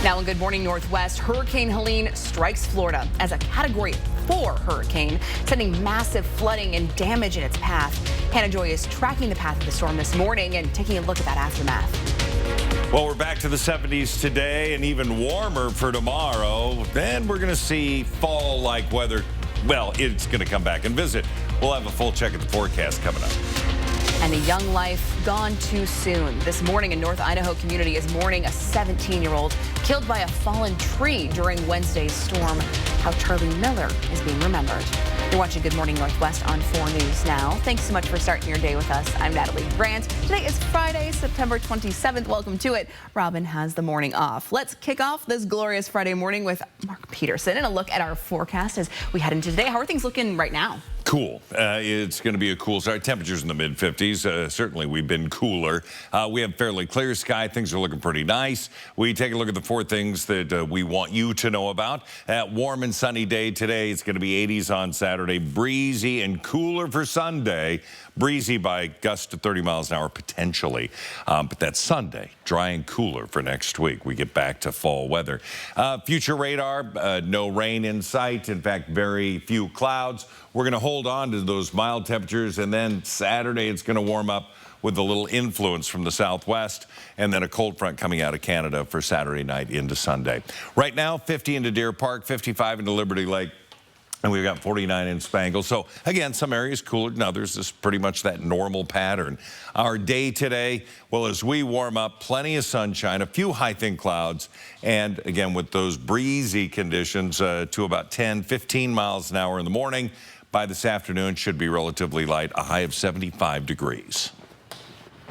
Now in Good Morning Northwest, Hurricane Helene strikes Florida as a Category 4 hurricane, sending massive flooding and damage in its path. Hannah Joy is tracking the path of the storm this morning and taking a look at that aftermath. Well, we're back to the 70s today and even warmer for tomorrow. Then we're going to see fall-like weather. Well, it's going to come back and visit. We'll have a full check of the forecast coming up. And a young life gone too soon. This morning, a North Idaho community is mourning a 17-year-old killed by a fallen tree during Wednesday's storm. How Charlie Miller is being remembered. You're watching Good Morning Northwest on 4 News Now. Thanks so much for starting your day with us. I'm Natalie Grant. Today is Friday, September 27th. Welcome to it. Robin has the morning off. Let's kick off this glorious Friday morning with Mark Peterson and a look at our forecast as we head into today. How are things looking right now? Cool. It's going to be a cool start. Temperatures in the mid-50s. Certainly, we've been cooler. We have fairly clear sky. Things are looking pretty nice. We take a look at the 4 things that we want you to know about. Warm and sunny day today. It's going to be 80s on Saturday. Breezy and cooler for Sunday. Breezy by gusts to 30 miles an hour potentially. But that's Sunday. Dry and cooler for next week. We get back to fall weather. Future radar, no rain in sight. In fact, very few clouds. We're going to hold on to those mild temperatures, and then Saturday it's going to warm up with a little influence from the southwest, and then a cold front coming out of Canada for Saturday night into Sunday. Right now, 50 into Deer Park, 55 into Liberty Lake, and we've got 49 in Spangle. So again, some areas cooler than others. This is pretty much that normal pattern. Our day today, well, as we warm up, plenty of sunshine, a few high thin clouds, and again with those breezy conditions to about 10, 15 miles an hour in the morning. By this afternoon, should be relatively light, a high of 75 degrees.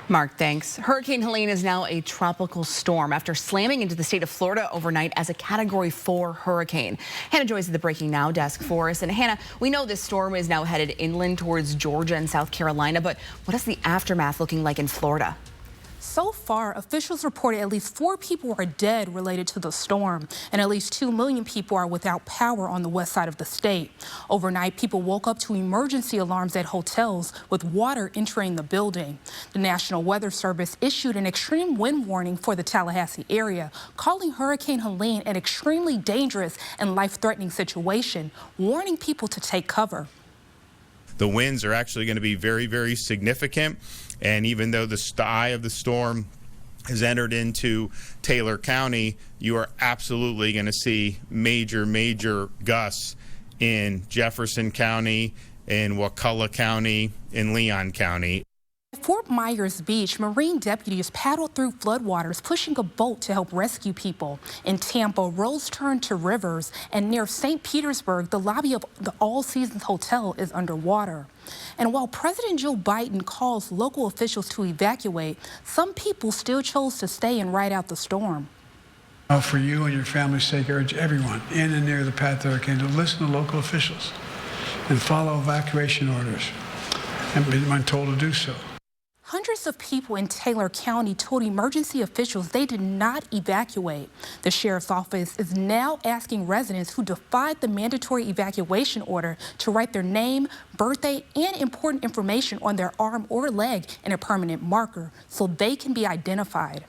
Mark, thanks. Hurricane Helene is now a tropical storm after slamming into the state of Florida overnight as a Category 4 hurricane. Hannah Joy is at the Breaking Now desk for us. And Hannah, we know this storm is now headed inland towards Georgia and South Carolina, but what is the aftermath looking like in Florida? So far, officials reported at least 4 people are dead related to the storm, and at least 2 million people are without power on the west side of the state. Overnight, people woke up to emergency alarms at hotels with water entering the building. The National Weather Service issued an extreme wind warning for the Tallahassee area, calling Hurricane Helene an extremely dangerous and life-threatening situation, warning people to take cover. The winds are actually going to be very, very significant. And even though the eye of the storm has entered into Taylor County, you are absolutely going to see major gusts in Jefferson County, in Wakulla County, in Leon County. At Fort Myers Beach, Marine deputies paddled through floodwaters, pushing a boat to help rescue people. In Tampa, roads turned to rivers, and near St. Petersburg, the lobby of the All Seasons Hotel is underwater. And while President Joe Biden calls local officials to evacuate, some people still chose to stay and ride out the storm. For you and your family's sake, I urge everyone in and near the path of the hurricane to listen to local officials and follow evacuation orders and when told to do so. Hundreds of people in Taylor County told emergency officials they did not evacuate. The sheriff's office is now asking residents who defied the mandatory evacuation order to write their name, birthday, and important information on their arm or leg in a permanent marker so they can be identified.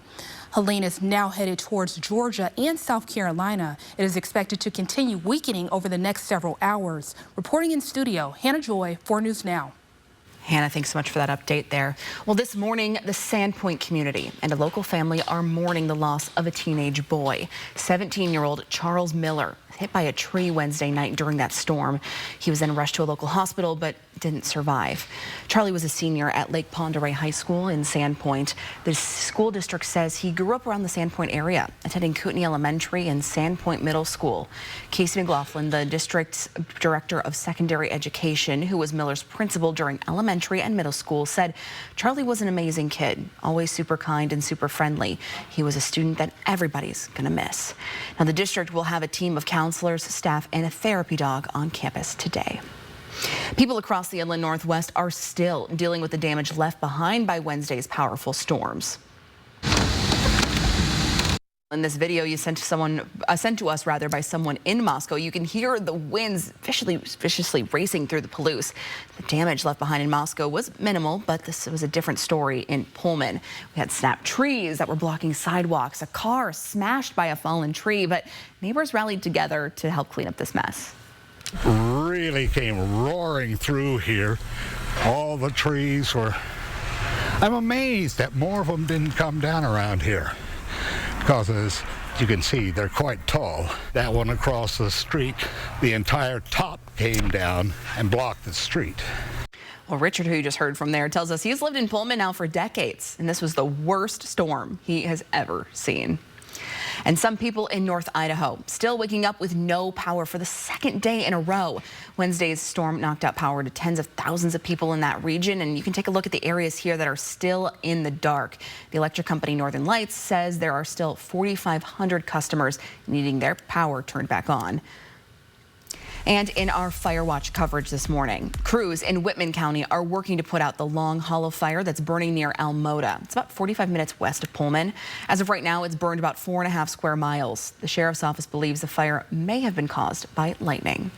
Helene is now headed towards Georgia and South Carolina. It is expected to continue weakening over the next several hours. Reporting in studio, Hannah Joy, 4 News Now. Hannah, thanks so much for that update there. Well, this morning, the Sandpoint community and a local family are mourning the loss of a teenage boy. 17-year-old Charles Miller hit by a tree Wednesday night during that storm. He was then rushed to a local hospital, but didn't survive. Charlie was a senior at Lake Pend Oreille High School in Sandpoint. The school district says he grew up around the Sandpoint area, attending Kootenai Elementary and Sandpoint Middle School. Casey McLaughlin, the district's director of secondary education, who was Miller's principal during elementary and middle school, said Charlie was an amazing kid, always super kind and super friendly. He was a student that everybody's gonna miss. Now, the district will have a team of counselors, staff, and a therapy dog on campus today. People across the inland Northwest are still dealing with the damage left behind by Wednesday's powerful storms. In this video you sent to us by someone in Moscow, you can hear the winds viciously racing through the Palouse. The damage left behind in Moscow was minimal, but this was a different story in Pullman. We had snapped trees that were blocking sidewalks, a car smashed by a fallen tree, but neighbors rallied together to help clean up this mess. Really came roaring through here. All the trees were... I'm amazed that more of them didn't come down around here, because as you can see, they're quite tall. That one across the street, the entire top came down and blocked the street. Well, Richard, who you just heard from there, tells us he's lived in Pullman now for decades, and this was the worst storm he has ever seen. And some people in North Idaho still waking up with no power for the second day in a row. Wednesday's storm knocked out power to tens of thousands of people in that region, and you can take a look at the areas here that are still in the dark. The electric company Northern Lights says there are still 4,500 customers needing their power turned back on. And in our Fire Watch coverage this morning, crews in Whitman County are working to put out the Long Hollow fire that's burning near Almota. It's about 45 minutes west of Pullman. As of right now, it's burned about 4.5 square miles. The sheriff's office believes the fire may have been caused by lightning.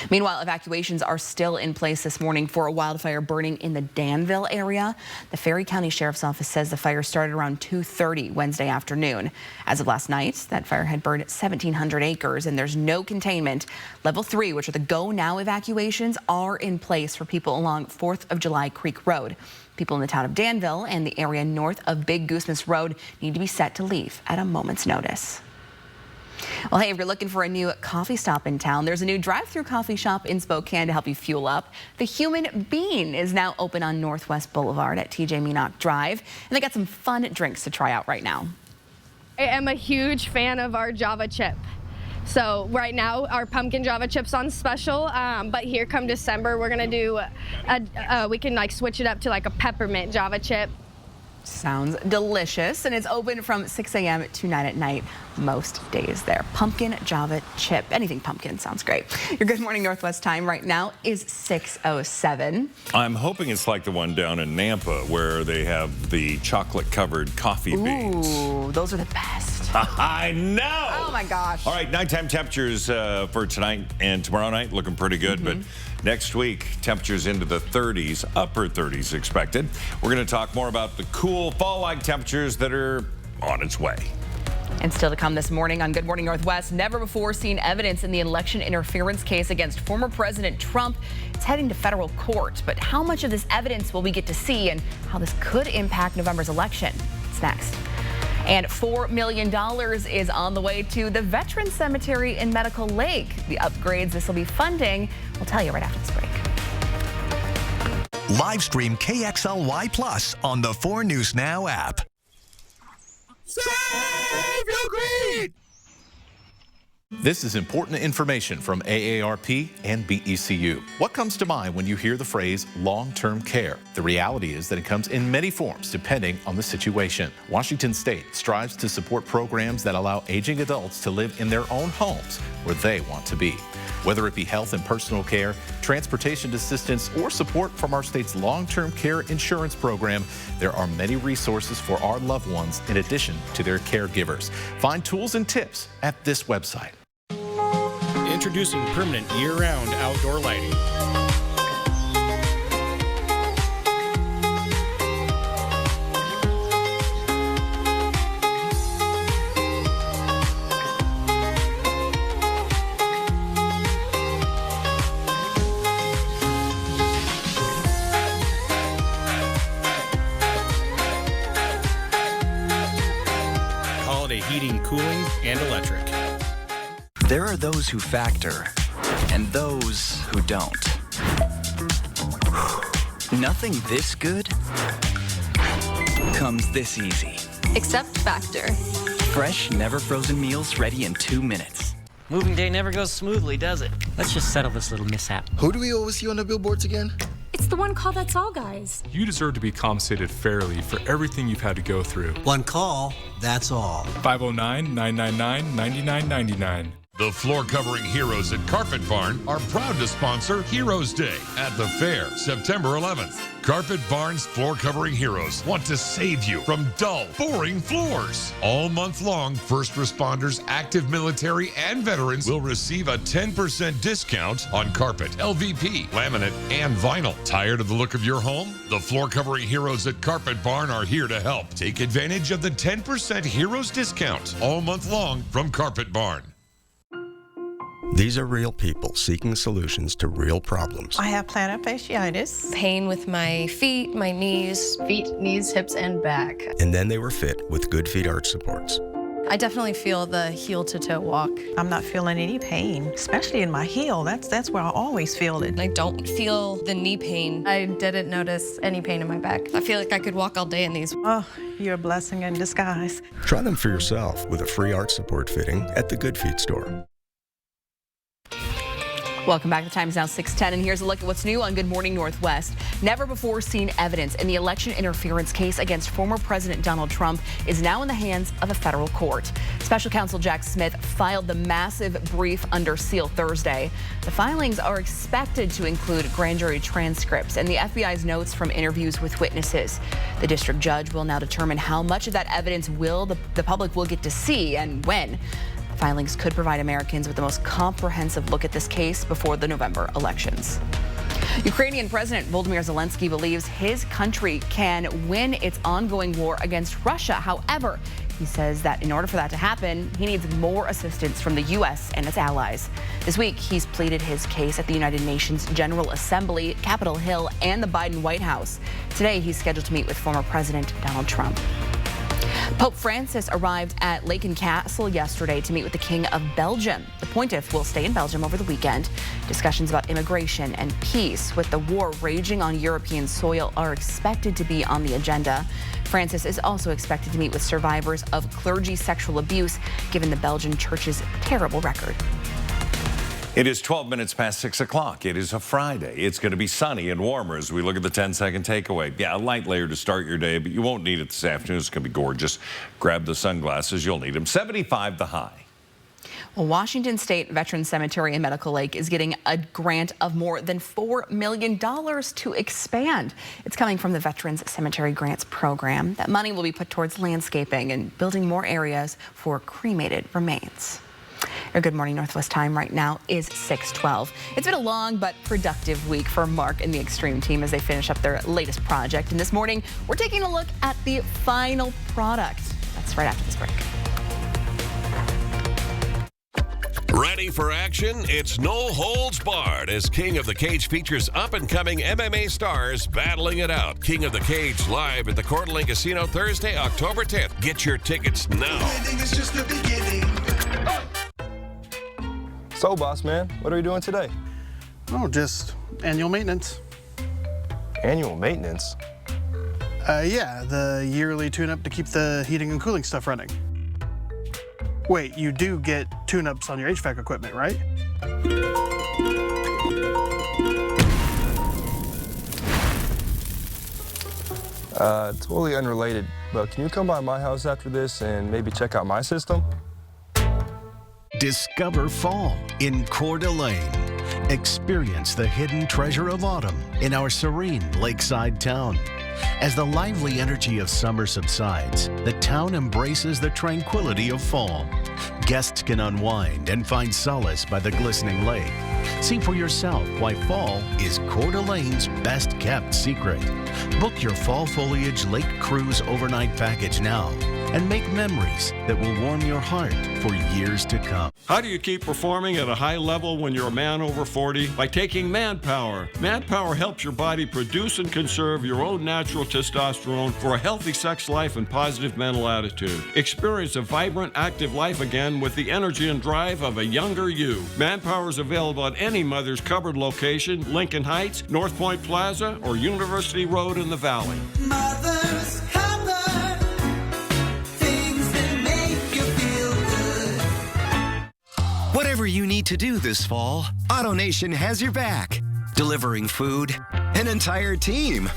Meanwhile, evacuations are still in place this morning for a wildfire burning in the Danville area. The Ferry County Sheriff's Office says the fire started around 2:30 Wednesday afternoon. As of last night, that fire had burned 1,700 acres, and there's no containment. Level 3, which are the Go Now evacuations, are in place for people along 4th of July Creek Road. People in the town of Danville and the area north of Big Goosemas Road need to be set to leave at a moment's notice. Well, hey, if you're looking for a new coffee stop in town, there's a new drive-through coffee shop in Spokane to help you fuel up. The Human Bean is now open on Northwest Boulevard at TJ Meanock Drive, and they got some fun drinks to try out right now. I am a huge fan of our Java chip. So right now our pumpkin Java chip's on special, but here come December we're gonna do we can like switch it up to like a peppermint Java chip. Sounds delicious, and it's open from 6 a.m. to 9 at night most days there. Pumpkin Java chip, anything pumpkin sounds great. Your Good Morning Northwest time right now is 6:07. I'm hoping it's like the one down in Nampa where they have the chocolate-covered coffee beans. Ooh, those are the best. I know. Oh my gosh. All right, nighttime temperatures for tonight and tomorrow night looking pretty good, but next week temperatures into the 30s, upper 30s expected. We're going to talk more about the cool fall-like temperatures that are on its way. And still to come this morning on Good Morning Northwest, never before seen evidence in the election interference case against former President Trump. It's heading to federal court, but how much of this evidence will we get to see and how this could impact November's election? It's next. And $4 million is on the way to the Veterans Cemetery in Medical Lake. The upgrades this will be funding, we'll tell you right after this break. Live stream KXLY Plus on the 4 News Now app. Save your greed! This is important information from AARP and BECU. What comes to mind when you hear the phrase long-term care? The reality is that it comes in many forms depending on the situation. Washington State strives to support programs that allow aging adults to live in their own homes where they want to be. Whether it be health and personal care, transportation assistance, or support from our state's long-term care insurance program, there are many resources for our loved ones in addition to their caregivers. Find tools and tips at this website. Introducing permanent year-round outdoor lighting. Holiday heating, cooling, and electric. There are those who factor and those who don't. Nothing this good comes this easy. Except Factor. Fresh, never frozen meals ready in 2 minutes. Moving day never goes smoothly, does it? Let's just settle this little mishap. Who do we always see on the billboards again? It's the one call that's all, guys. You deserve to be compensated fairly for everything you've had to go through. One call, that's all. 509-999-9999. The floor covering heroes at Carpet Barn are proud to sponsor Heroes Day at the fair, September 11th. Carpet Barn's floor covering heroes want to save you from dull, boring floors. All month long, first responders, active military, and veterans will receive a 10% discount on carpet, LVP, laminate, and vinyl. Tired of the look of your home? The floor covering heroes at Carpet Barn are here to help. Take advantage of the 10% Heroes discount all month long from Carpet Barn. These are real people seeking solutions to real problems. I have plantar fasciitis. Pain with my feet, my knees. Feet, knees, hips, and back. And then they were fit with Good Feet arch supports. I definitely feel the heel-to-toe walk. I'm not feeling any pain, especially in my heel. That's where I always feel it. I don't feel the knee pain. I didn't notice any pain in my back. I feel like I could walk all day in these. Oh, you're a blessing in disguise. Try them for yourself with a free arch support fitting at the Good Feet store. Welcome back. The time is now 6:10, and here's a look at what's new on Good Morning Northwest. Never before seen evidence in the election interference case against former President Donald Trump is now in the hands of a federal court. Special counsel Jack Smith filed the massive brief under seal Thursday. The filings are expected to include grand jury transcripts and the FBI's notes from interviews with witnesses. The district judge will now determine how much of that evidence the public will get to see and when. Filings could provide Americans with the most comprehensive look at this case before the November elections. Ukrainian President Volodymyr Zelensky believes his country can win its ongoing war against Russia. However, he says that in order for that to happen, he needs more assistance from the U.S. and its allies. This week, he's pleaded his case at the United Nations General Assembly, Capitol Hill, and the Biden White House. Today, he's scheduled to meet with former President Donald Trump. Pope Francis arrived at Laeken Castle yesterday to meet with the King of Belgium. The pontiff will stay in Belgium over the weekend. Discussions about immigration and peace with the war raging on European soil are expected to be on the agenda. Francis is also expected to meet with survivors of clergy sexual abuse, given the Belgian church's terrible record. It is 12 minutes past 6 o'clock. It is a Friday. It's going to be sunny and warmer as we look at the 10-second takeaway. Yeah, a light layer to start your day, but you won't need it this afternoon. It's going to be gorgeous. Grab the sunglasses. You'll need them. 75 the high. Well, Washington State Veterans Cemetery in Medical Lake is getting a grant of more than $4 million to expand. It's coming from the Veterans Cemetery Grants Program. That money will be put towards landscaping and building more areas for cremated remains. Your Good Morning Northwest time right now is 6:12. It's been a long but productive week for Mark and the Extreme team as they finish up their latest project. And this morning, we're taking a look at the final product. That's right after this break. Ready for action? It's no holds barred as King of the Cage features up-and-coming MMA stars battling it out. King of the Cage live at the Coeur d'Alene Casino Thursday, October 10th. Get your tickets now. Winning is just the beginning. So, boss man, what are we doing today? Oh, just annual maintenance. Annual maintenance? Yeah, the yearly tune-up to keep the heating and cooling stuff running. Wait, you do get tune-ups on your HVAC equipment, right? Totally unrelated, but can you come by my house after this and maybe check out my system? Discover fall in Coeur d'Alene. Experience the hidden treasure of autumn in our serene lakeside town. As the lively energy of summer subsides, the town embraces the tranquility of fall. Guests can unwind and find solace by the glistening lake. See for yourself why fall is Coeur d'Alene's best-kept secret. Book your fall foliage lake cruise overnight package now and make memories that will warm your heart for years to come. How do you keep performing at a high level when you're a man over 40? By taking Manpower. Manpower helps your body produce and conserve your own natural testosterone for a healthy sex life and positive mental attitude. Experience a vibrant, active life again with the energy and drive of a younger you. Manpower is available at any Mother's Cupboard location, Lincoln Heights, North Point Plaza, or University Road in the Valley. Mother's Cupboard, things that make you feel good. Whatever you need to do this fall, AutoNation has your back. Delivering food, an entire team,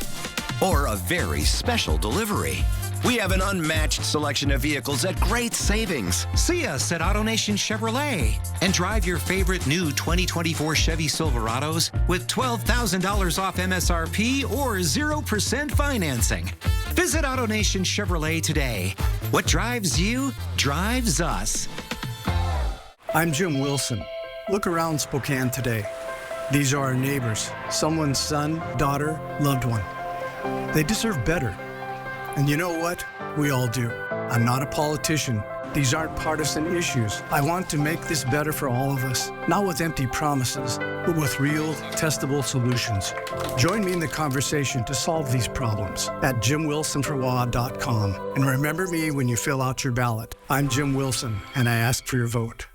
or a very special delivery. We have an unmatched selection of vehicles at great savings. See us at AutoNation Chevrolet and drive your favorite new 2024 Chevy Silverados with $12,000 off MSRP or 0% financing. Visit AutoNation Chevrolet today. What drives you drives us. I'm Jim Wilson. Look around Spokane today. These are our neighbors, someone's son, daughter, loved one. They deserve better. And you know what? We all do. I'm not a politician. These aren't partisan issues. I want to make this better for all of us, not with empty promises, but with real, testable solutions. Join me in the conversation to solve these problems at jimwilsonforwa.com. And remember me when you fill out your ballot. I'm Jim Wilson, and I ask for your vote.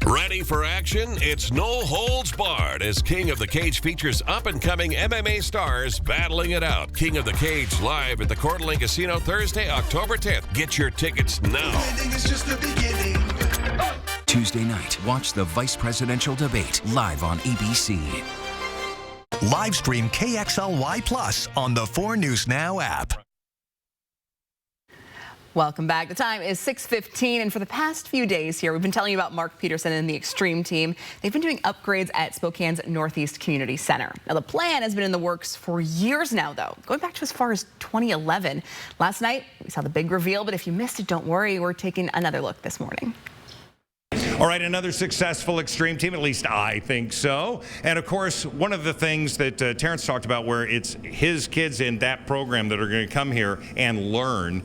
Ready for action? It's no holds barred as King of the Cage features up-and-coming MMA stars battling it out. King of the Cage live at the Coeur d'Alene Casino Thursday, October 10th. Get your tickets now. Winning is just the beginning. Tuesday night, watch the vice presidential debate live on ABC. Live stream KXLY Plus on the 4 News Now app. Welcome back. The time is 6:15, and for the past few days here, we've been telling you about Mark Peterson and the Extreme team. They've been doing upgrades at Spokane's Northeast Community Center. Now, the plan has been in the works for years now, though, going back to as far as 2011. Last night, we saw the big reveal, but if you missed it, don't worry. We're taking another look this morning. All right, another successful Extreme team, at least I think so. And of course, one of the things that Terrence talked about, where it's his kids in that program that are going to come here and learn,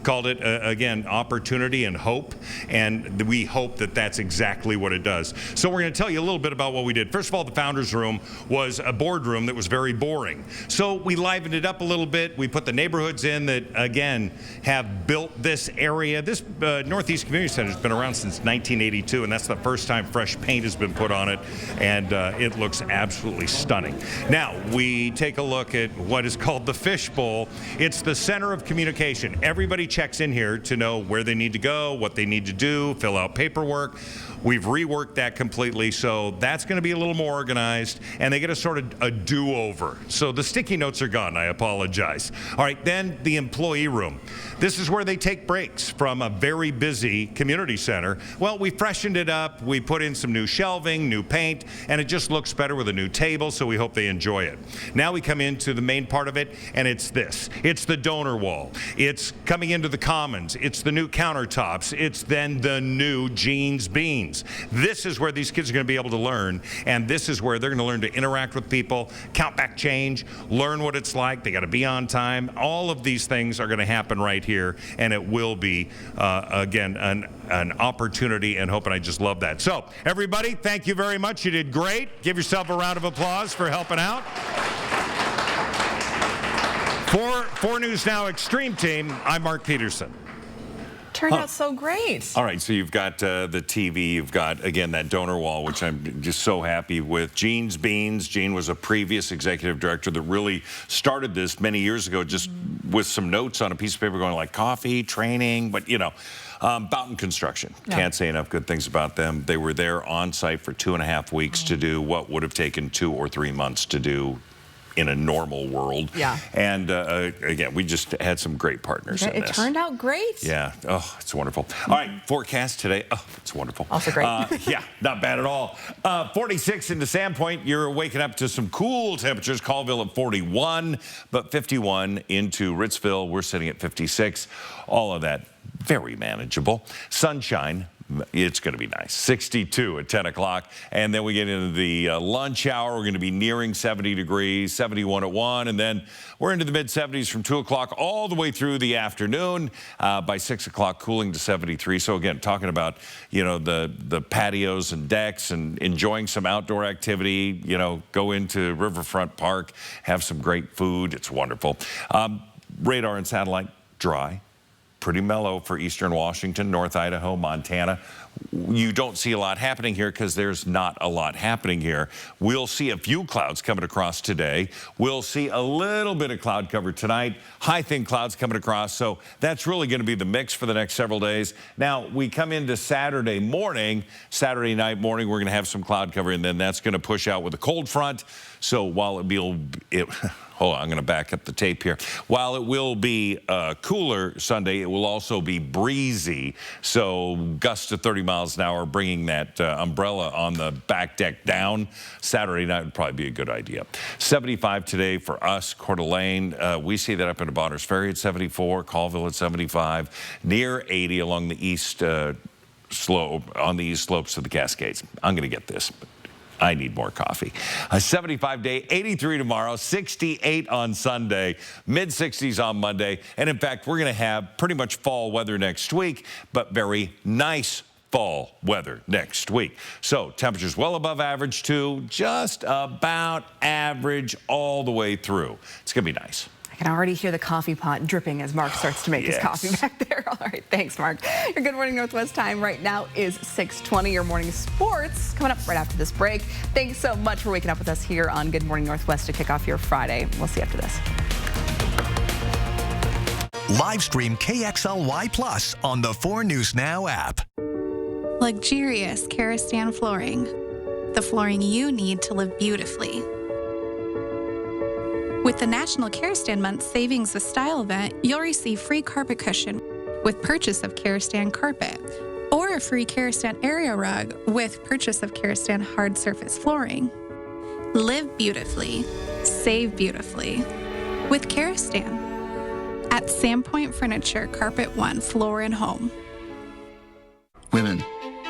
called it, again, opportunity and hope, and we hope that that's exactly what it does. So we're going to tell you a little bit about what we did. First of all, the Founders Room was a boardroom that was very boring. So we livened it up a little bit. We put the neighborhoods in that, again, have built this area. This Northeast Community Center has been around since 1982, and that's the first time fresh paint has been put on it, and it looks absolutely stunning. Now, we take a look at what is called the Fishbowl. It's the center of communication. Everybody checks in here to know where they need to go, what they need to do, fill out paperwork. We've reworked that completely, so that's going to be a little more organized, and they get a sort of a do-over. So the sticky notes are gone. I apologize. All right, then the employee room. This is where they take breaks from a very busy community center. Well, we freshened it up. We put in some new shelving, new paint, and it just looks better with a new table, so we hope they enjoy it. Now we come into the main part of it, and it's this. It's the donor wall. It's coming into the commons. It's the new countertops. It's then the new Jeans Beans. This is where these kids are going to be able to learn, and this is where they're going to learn to interact with people, count back change, learn what it's like. They got to be on time. All of these things are going to happen right here, and it will be, again, an opportunity and hope, and I just love that. So, everybody, thank you very much. You did great. Give yourself a round of applause for helping out. For 4 News Now Extreme Team, I'm Mark Peterson. Turned out so great. All right, so you've got the TV, you've got, again, that donor wall, which I'm just so happy with. Jeans Beans. Jean was a previous executive director that really started this many years ago, just with some notes on a piece of paper going like coffee, training, but, you know, Boughton Construction. Yeah. Can't say enough good things about them. They were there on site for 2.5 weeks to do what would have taken 2 or 3 months to do in a normal world. Yeah. And again, we just had some great partners in this. It turned out great. Yeah. Oh, it's wonderful. All right, forecast today. Oh, it's wonderful. Also great. Yeah, not bad at all. 46 into Sandpoint. You're waking up to some cool temperatures. Colville at 41, but 51 into Ritzville. We're sitting at 56. All of that very manageable. Sunshine. It's going to be nice. 62 at 10 o'clock. And then we get into the lunch hour. We're going to be nearing 70 degrees, 71 at 1. And then we're into the mid-70s from 2 o'clock all the way through the afternoon. By 6 o'clock, cooling to 73. So, again, talking about, you know, the patios and decks and enjoying some outdoor activity. You know, go into Riverfront Park, have some great food. It's wonderful. Radar and satellite, dry. Pretty mellow for eastern Washington, North Idaho, Montana. You don't see a lot happening here because there's not a lot happening here. We'll see a few clouds coming across today. We'll see a little bit of cloud cover tonight. High thin clouds coming across. So that's really going to be the mix for the next several days. Now, we come into Saturday morning. Saturday night morning, we're going to have some cloud cover, and then that's going to push out with a cold front. So while Hold on, I'm going to back up the tape here. While it will be cooler Sunday, it will also be breezy. So gusts to 30 miles an hour, bringing that umbrella on the back deck down. Saturday night would probably be a good idea. 75 today for us, Coeur d'Alene. We see that up into Bonners Ferry at 74, Colville at 75, near 80 along the east slope, on the east slopes of the Cascades. I'm going to get this. I need more coffee. A 75 day, 83 tomorrow, 68 on Sunday, mid-60s on Monday. And in fact, we're going to have pretty much fall weather next week, but very nice fall weather next week. So temperatures well above average too, just about average all the way through. It's going to be nice. I can already hear the coffee pot dripping as Mark starts to make his coffee back there. All right, thanks, Mark. Your Good Morning Northwest time right now is 6:20. Your morning sports coming up right after this break. Thanks so much for waking up with us here on Good Morning Northwest to kick off your Friday. We'll see you after this. Live stream KXLY Plus on the 4 News Now app. Luxurious Karastan flooring. The flooring you need to live beautifully. With the National Karastan Month Savings the Style event, you'll receive free carpet cushion with purchase of Karastan carpet, or a free Karastan area rug with purchase of Karastan hard surface flooring. Live beautifully, save beautifully with Karastan at Sandpoint Furniture, Carpet One, Floor and Home. Women,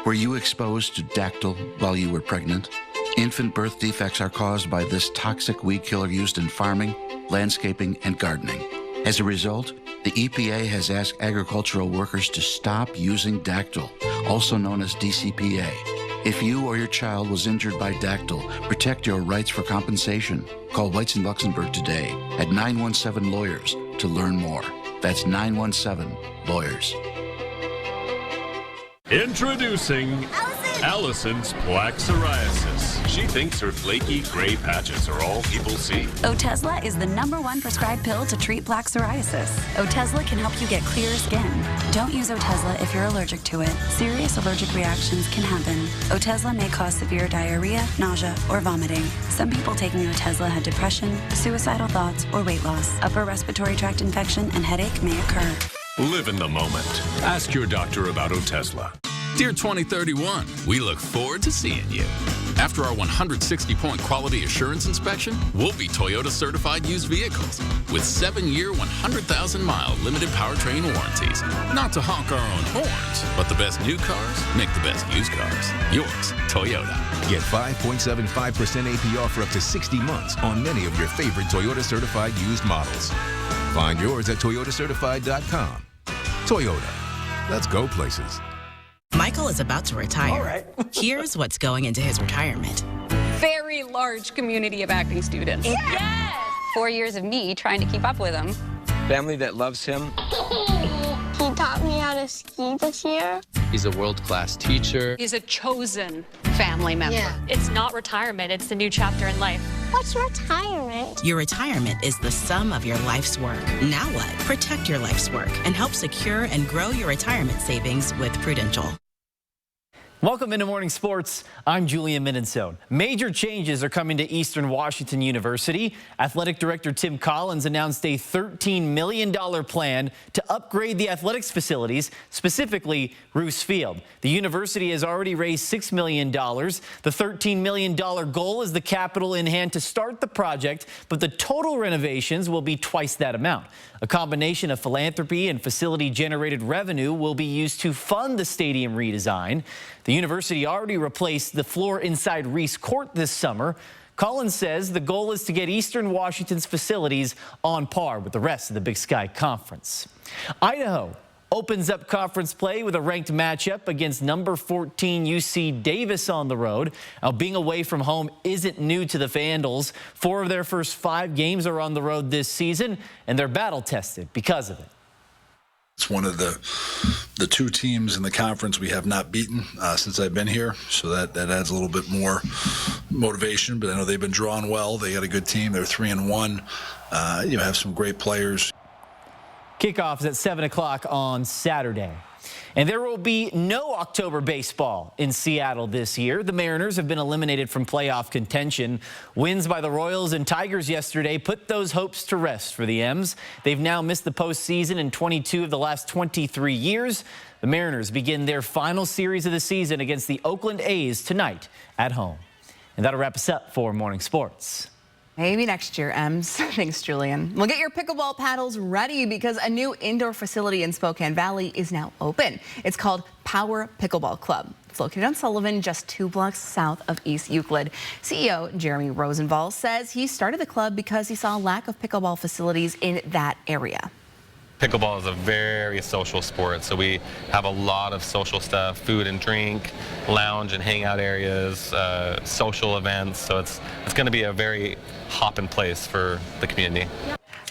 were you exposed to Dactyl while you were pregnant? Infant birth defects are caused by this toxic weed killer used in farming, landscaping, and gardening. As a result, the EPA has asked agricultural workers to stop using Dactyl, also known as DCPA. If you or your child was injured by Dactyl, protect your rights for compensation. Call Weitz and Luxembourg today at 917-LAWYERS to learn more. That's 917-LAWYERS. Introducing Allison's Plaque Psoriasis. She thinks her flaky gray patches are all people see. Otezla is the #1 prescribed pill to treat plaque psoriasis. Otezla can help you get clearer skin. Don't use Otezla if you're allergic to it. Serious allergic reactions can happen. Otezla may cause severe diarrhea, nausea, or vomiting. Some people taking Otezla had depression, suicidal thoughts, or weight loss. Upper respiratory tract infection and headache may occur. Live in the moment. Ask your doctor about Otezla. Dear 2031, we look forward to seeing you. After our 160-point quality assurance inspection, we'll be Toyota certified used vehicles with 7-year, 100,000-mile limited powertrain warranties. Not to honk our own horns, but the best new cars make the best used cars. Yours, Toyota. Get 5.75% APR for up to 60 months on many of your favorite Toyota certified used models. Find yours at toyotacertified.com. Toyota. Let's go places. Michael is about to retire. All right. Here's what's going into his retirement. Very large community of acting students. Yes! 4 years of me trying to keep up with him. Family that loves him. He taught me how to ski this year. He's a world-class teacher. He's a chosen family member. Yeah. It's not retirement, it's the new chapter in life. What's retirement? Your retirement is the sum of your life's work. Now what? Protect your life's work and help secure and grow your retirement savings with Prudential. Welcome into Morning Sports. I'm Julian Minensone. Major changes are coming to Eastern Washington University. Athletic Director Tim Collins announced a $13 million plan to upgrade the athletics facilities, specifically Roos Field. The university has already raised $6 million. The $13 million goal is the capital in hand to start the project, but the total renovations will be twice that amount. A combination of philanthropy and facility-generated revenue will be used to fund the stadium redesign. The university already replaced the floor inside Reese Court this summer. Collins says the goal is to get Eastern Washington's facilities on par with the rest of the Big Sky Conference. Idaho opens up conference play with a ranked matchup against number 14 UC Davis on the road. Now, being away from home isn't new to the Vandals. 4 of their first 5 games are on the road this season, and they're battle-tested because of it. It's one of the 2 teams in the conference we have not beaten since I've been here, so that adds a little bit more motivation. But I know they've been drawn well. They got a good team. They're 3-1. Have some great players. Kickoff is at 7 o'clock on Saturday. And there will be no October baseball in Seattle this year. The Mariners have been eliminated from playoff contention. Wins by the Royals and Tigers yesterday put those hopes to rest for the M's. They've now missed the postseason in 22 of the last 23 years. The Mariners begin their final series of the season against the Oakland A's tonight at home. And that'll wrap us up for Morning Sports. Maybe next year, Ems. Thanks, Julian. Well, get your pickleball paddles ready because a new indoor facility in Spokane Valley is now open. It's called Power Pickleball Club. It's located on Sullivan, just 2 blocks south of East Euclid. CEO Jeremy Rosenval says he started the club because he saw a lack of pickleball facilities in that area. Pickleball is a very social sport, so we have a lot of social stuff, food and drink, lounge and hangout areas, social events, so it's going to be a very hopping place for the community.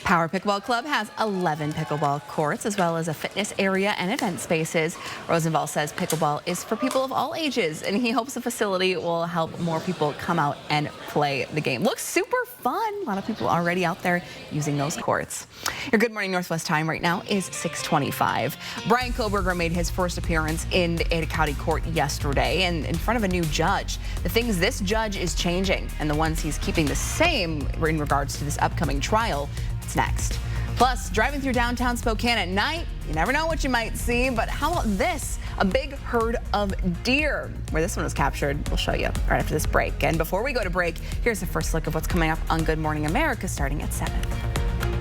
Power Pickleball Club has 11 pickleball courts as well as a fitness area and event spaces. Rosenval says pickleball is for people of all ages, and he hopes the facility will help more people come out and play the game. Looks super fun. A lot of people already out there using those courts. Your Good Morning Northwest time right now is 6:25. Brian Koberger made his first appearance in the Ada County Court yesterday and in front of a new judge. The things this judge is changing and the ones he's keeping the same in regards to this upcoming trial. It's next. Plus, driving through downtown Spokane at night, you never know what you might see, but how about this? A big herd of deer. Where this one was captured, we'll show you right after this break. And before we go to break, here's a first look of what's coming up on Good Morning America starting at 7.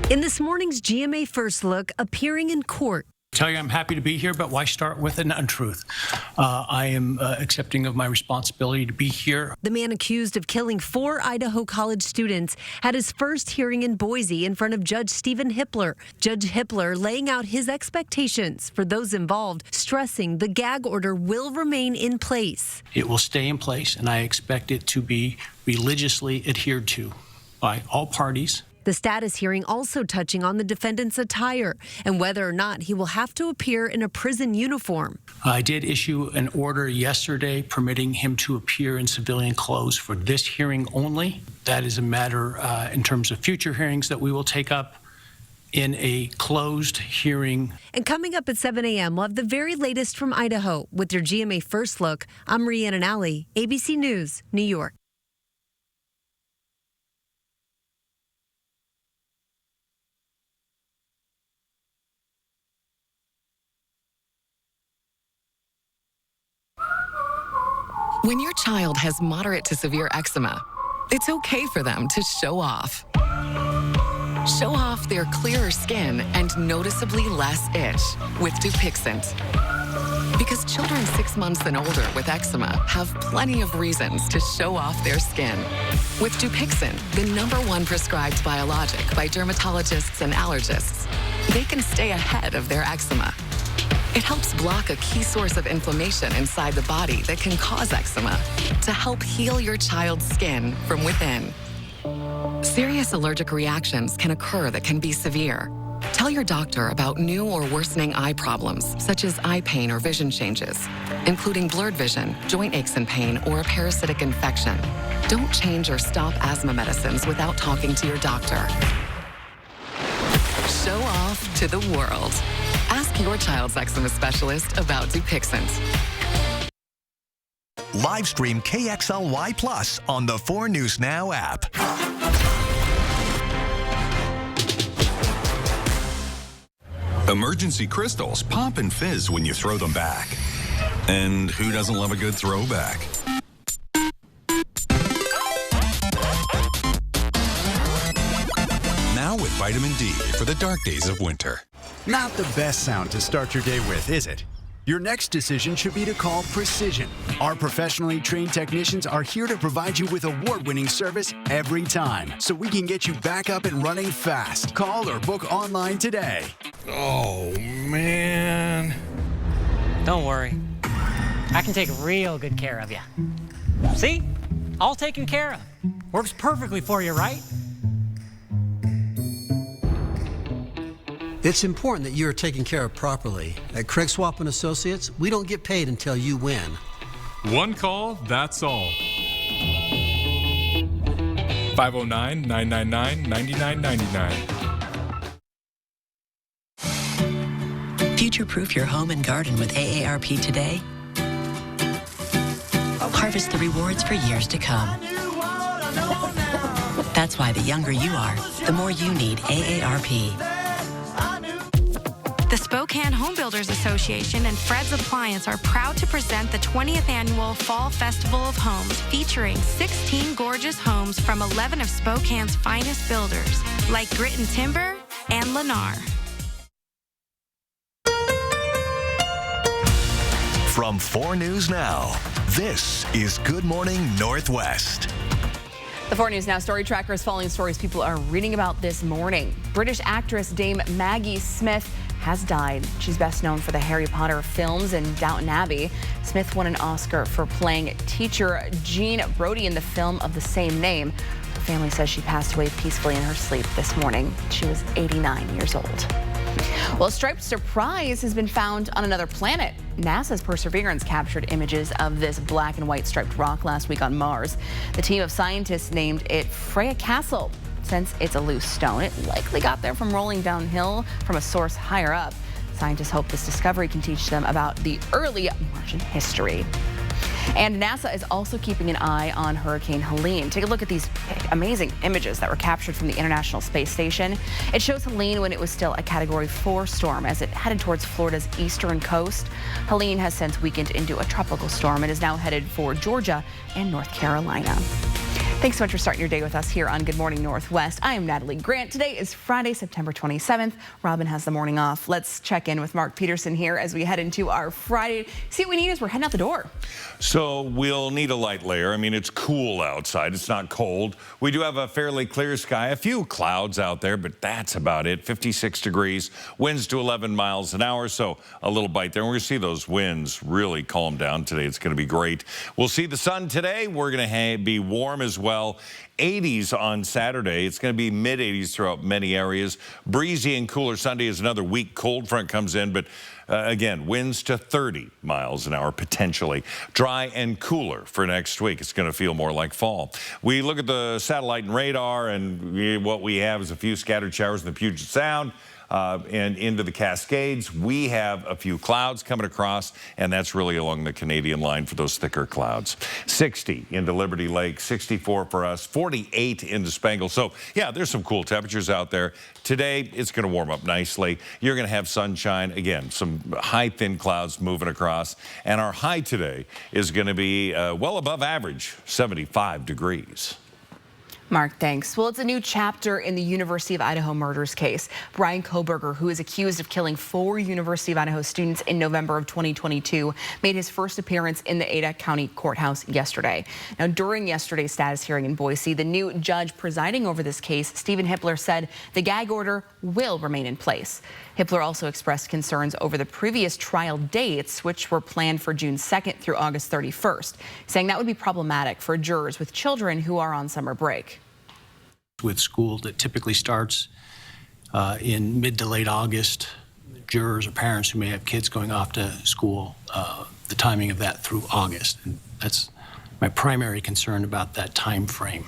In this morning's GMA First Look, appearing in court. Tell you I'm happy to be here, but why start with an untruth? I am accepting of my responsibility to be here. The man accused of killing 4 Idaho College students had his first hearing in Boise in front of Judge Stephen Hippler. Judge Hippler laying out his expectations for those involved, stressing the gag order will remain in place. It will stay in place, and I expect it to be religiously adhered to by all parties. The status hearing also touching on the defendant's attire and whether or not he will have to appear in a prison uniform. I did issue an order yesterday permitting him to appear in civilian clothes for this hearing only. That is a matter in terms of future hearings that we will take up in a closed hearing. And coming up at 7 a.m., we'll have the very latest from Idaho with your GMA First Look. I'm Rhiannon Alley, ABC News, New York. When your child has moderate to severe eczema, it's okay for them to show off. Show off their clearer skin and noticeably less itch with Dupixent. Because children 6 months and older with eczema have plenty of reasons to show off their skin. With Dupixent, the #1 prescribed biologic by dermatologists and allergists, they can stay ahead of their eczema. It helps block a key source of inflammation inside the body that can cause eczema to help heal your child's skin from within. Serious allergic reactions can occur that can be severe. Tell your doctor about new or worsening eye problems, such as eye pain or vision changes, including blurred vision, joint aches and pain, or a parasitic infection. Don't change or stop asthma medicines without talking to your doctor. Show off to the world. Ask your child's eczema specialist about Dupixent. Live stream KXLY Plus on the 4 News Now app. Emergency crystals pop and fizz when you throw them back. And who doesn't love a good throwback? Now with vitamin D for the dark days of winter. Not the best sound to start your day with, is it? Your next decision should be to call Precision. Our professionally trained technicians are here to provide you with award-winning service every time, so we can get you back up and running fast. Call or book online today. Oh, man. Don't worry. I can take real good care of you. See? All taken care of. Works perfectly for you, right? It's important that you're taken care of properly. At Craig Swap & Associates, we don't get paid until you win. One call, that's all. 509-999-9999. Future-proof your home and garden with AARP today. Harvest the rewards for years to come. That's why the younger you are, the more you need AARP. The Spokane Home Builders Association and Fred's Appliance are proud to present the 20th annual Fall Festival of Homes, featuring 16 gorgeous homes from 11 of Spokane's finest builders, like Gritton Timber and Lennar. From 4 News Now, this is Good Morning Northwest. The 4 News Now Story Tracker is following stories people are reading about this morning. British actress Dame Maggie Smith has died. She's best known for the Harry Potter films and Downton Abbey. Smith won an Oscar for playing teacher Jean Brodie in the film of the same name. Her family says she passed away peacefully in her sleep this morning. She was 89 years old. Well, a striped surprise has been found on another planet. NASA's Perseverance captured images of this black and white striped rock last week on Mars. The team of scientists named it Freya Castle. Since it's a loose stone, it likely got there from rolling downhill from a source higher up. Scientists hope this discovery can teach them about the early Martian history. And NASA is also keeping an eye on Hurricane Helene. Take a look at these amazing images that were captured from the International Space Station. It shows Helene when it was still a Category 4 storm as it headed towards Florida's eastern coast. Helene has since weakened into a tropical storm and is now headed for Georgia and North Carolina. Thanks so much for starting your day with us here on Good Morning Northwest. I am Natalie Grant. Today is Friday, September 27th. Robin has the morning off. Let's check in with Mark Peterson here as we head into our Friday. See what we need as we're heading out the door. So we'll need a light layer. I mean, it's cool outside. It's not cold. We do have a fairly clear sky. A few clouds out there, but that's about it. 56 degrees, winds to 11 miles an hour. So a little bite there. We're going to see those winds really calm down today. It's going to be great. We'll see the sun today. We're going to be warm as well. 80s on Saturday. It's going to be mid-80s throughout many areas. Breezy and cooler Sunday as another weak cold front comes in, but again, winds to 30 miles an hour potentially. Dry and cooler for next week. It's going to feel more like fall. We look at the satellite and radar, and what we have is a few scattered showers in the Puget Sound. And into the Cascades, we have a few clouds coming across, and that's really along the Canadian line for those thicker clouds. 60 into Liberty Lake, 64 for us, 48 into Spangle. So, yeah, there's some cool temperatures out there. Today, it's going to warm up nicely. You're going to have sunshine. Again, some high, thin clouds moving across. And our high today is going to be well above average, 75 degrees. Mark, thanks. Well, it's a new chapter in the University of Idaho murders case. Brian Kohberger, who is accused of killing 4 University of Idaho students in November of 2022, made his first appearance in the Ada County Courthouse yesterday. Now, during yesterday's status hearing in Boise, the new judge presiding over this case, Stephen Hippler, said the gag order will remain in place. Hippler also expressed concerns over the previous trial dates, which were planned for June 2nd through August 31st, saying that would be problematic for jurors with children who are on summer break. With school that typically starts in mid to late August, jurors or parents who may have kids going off to school, the timing of that through August. And that's my primary concern about that time frame.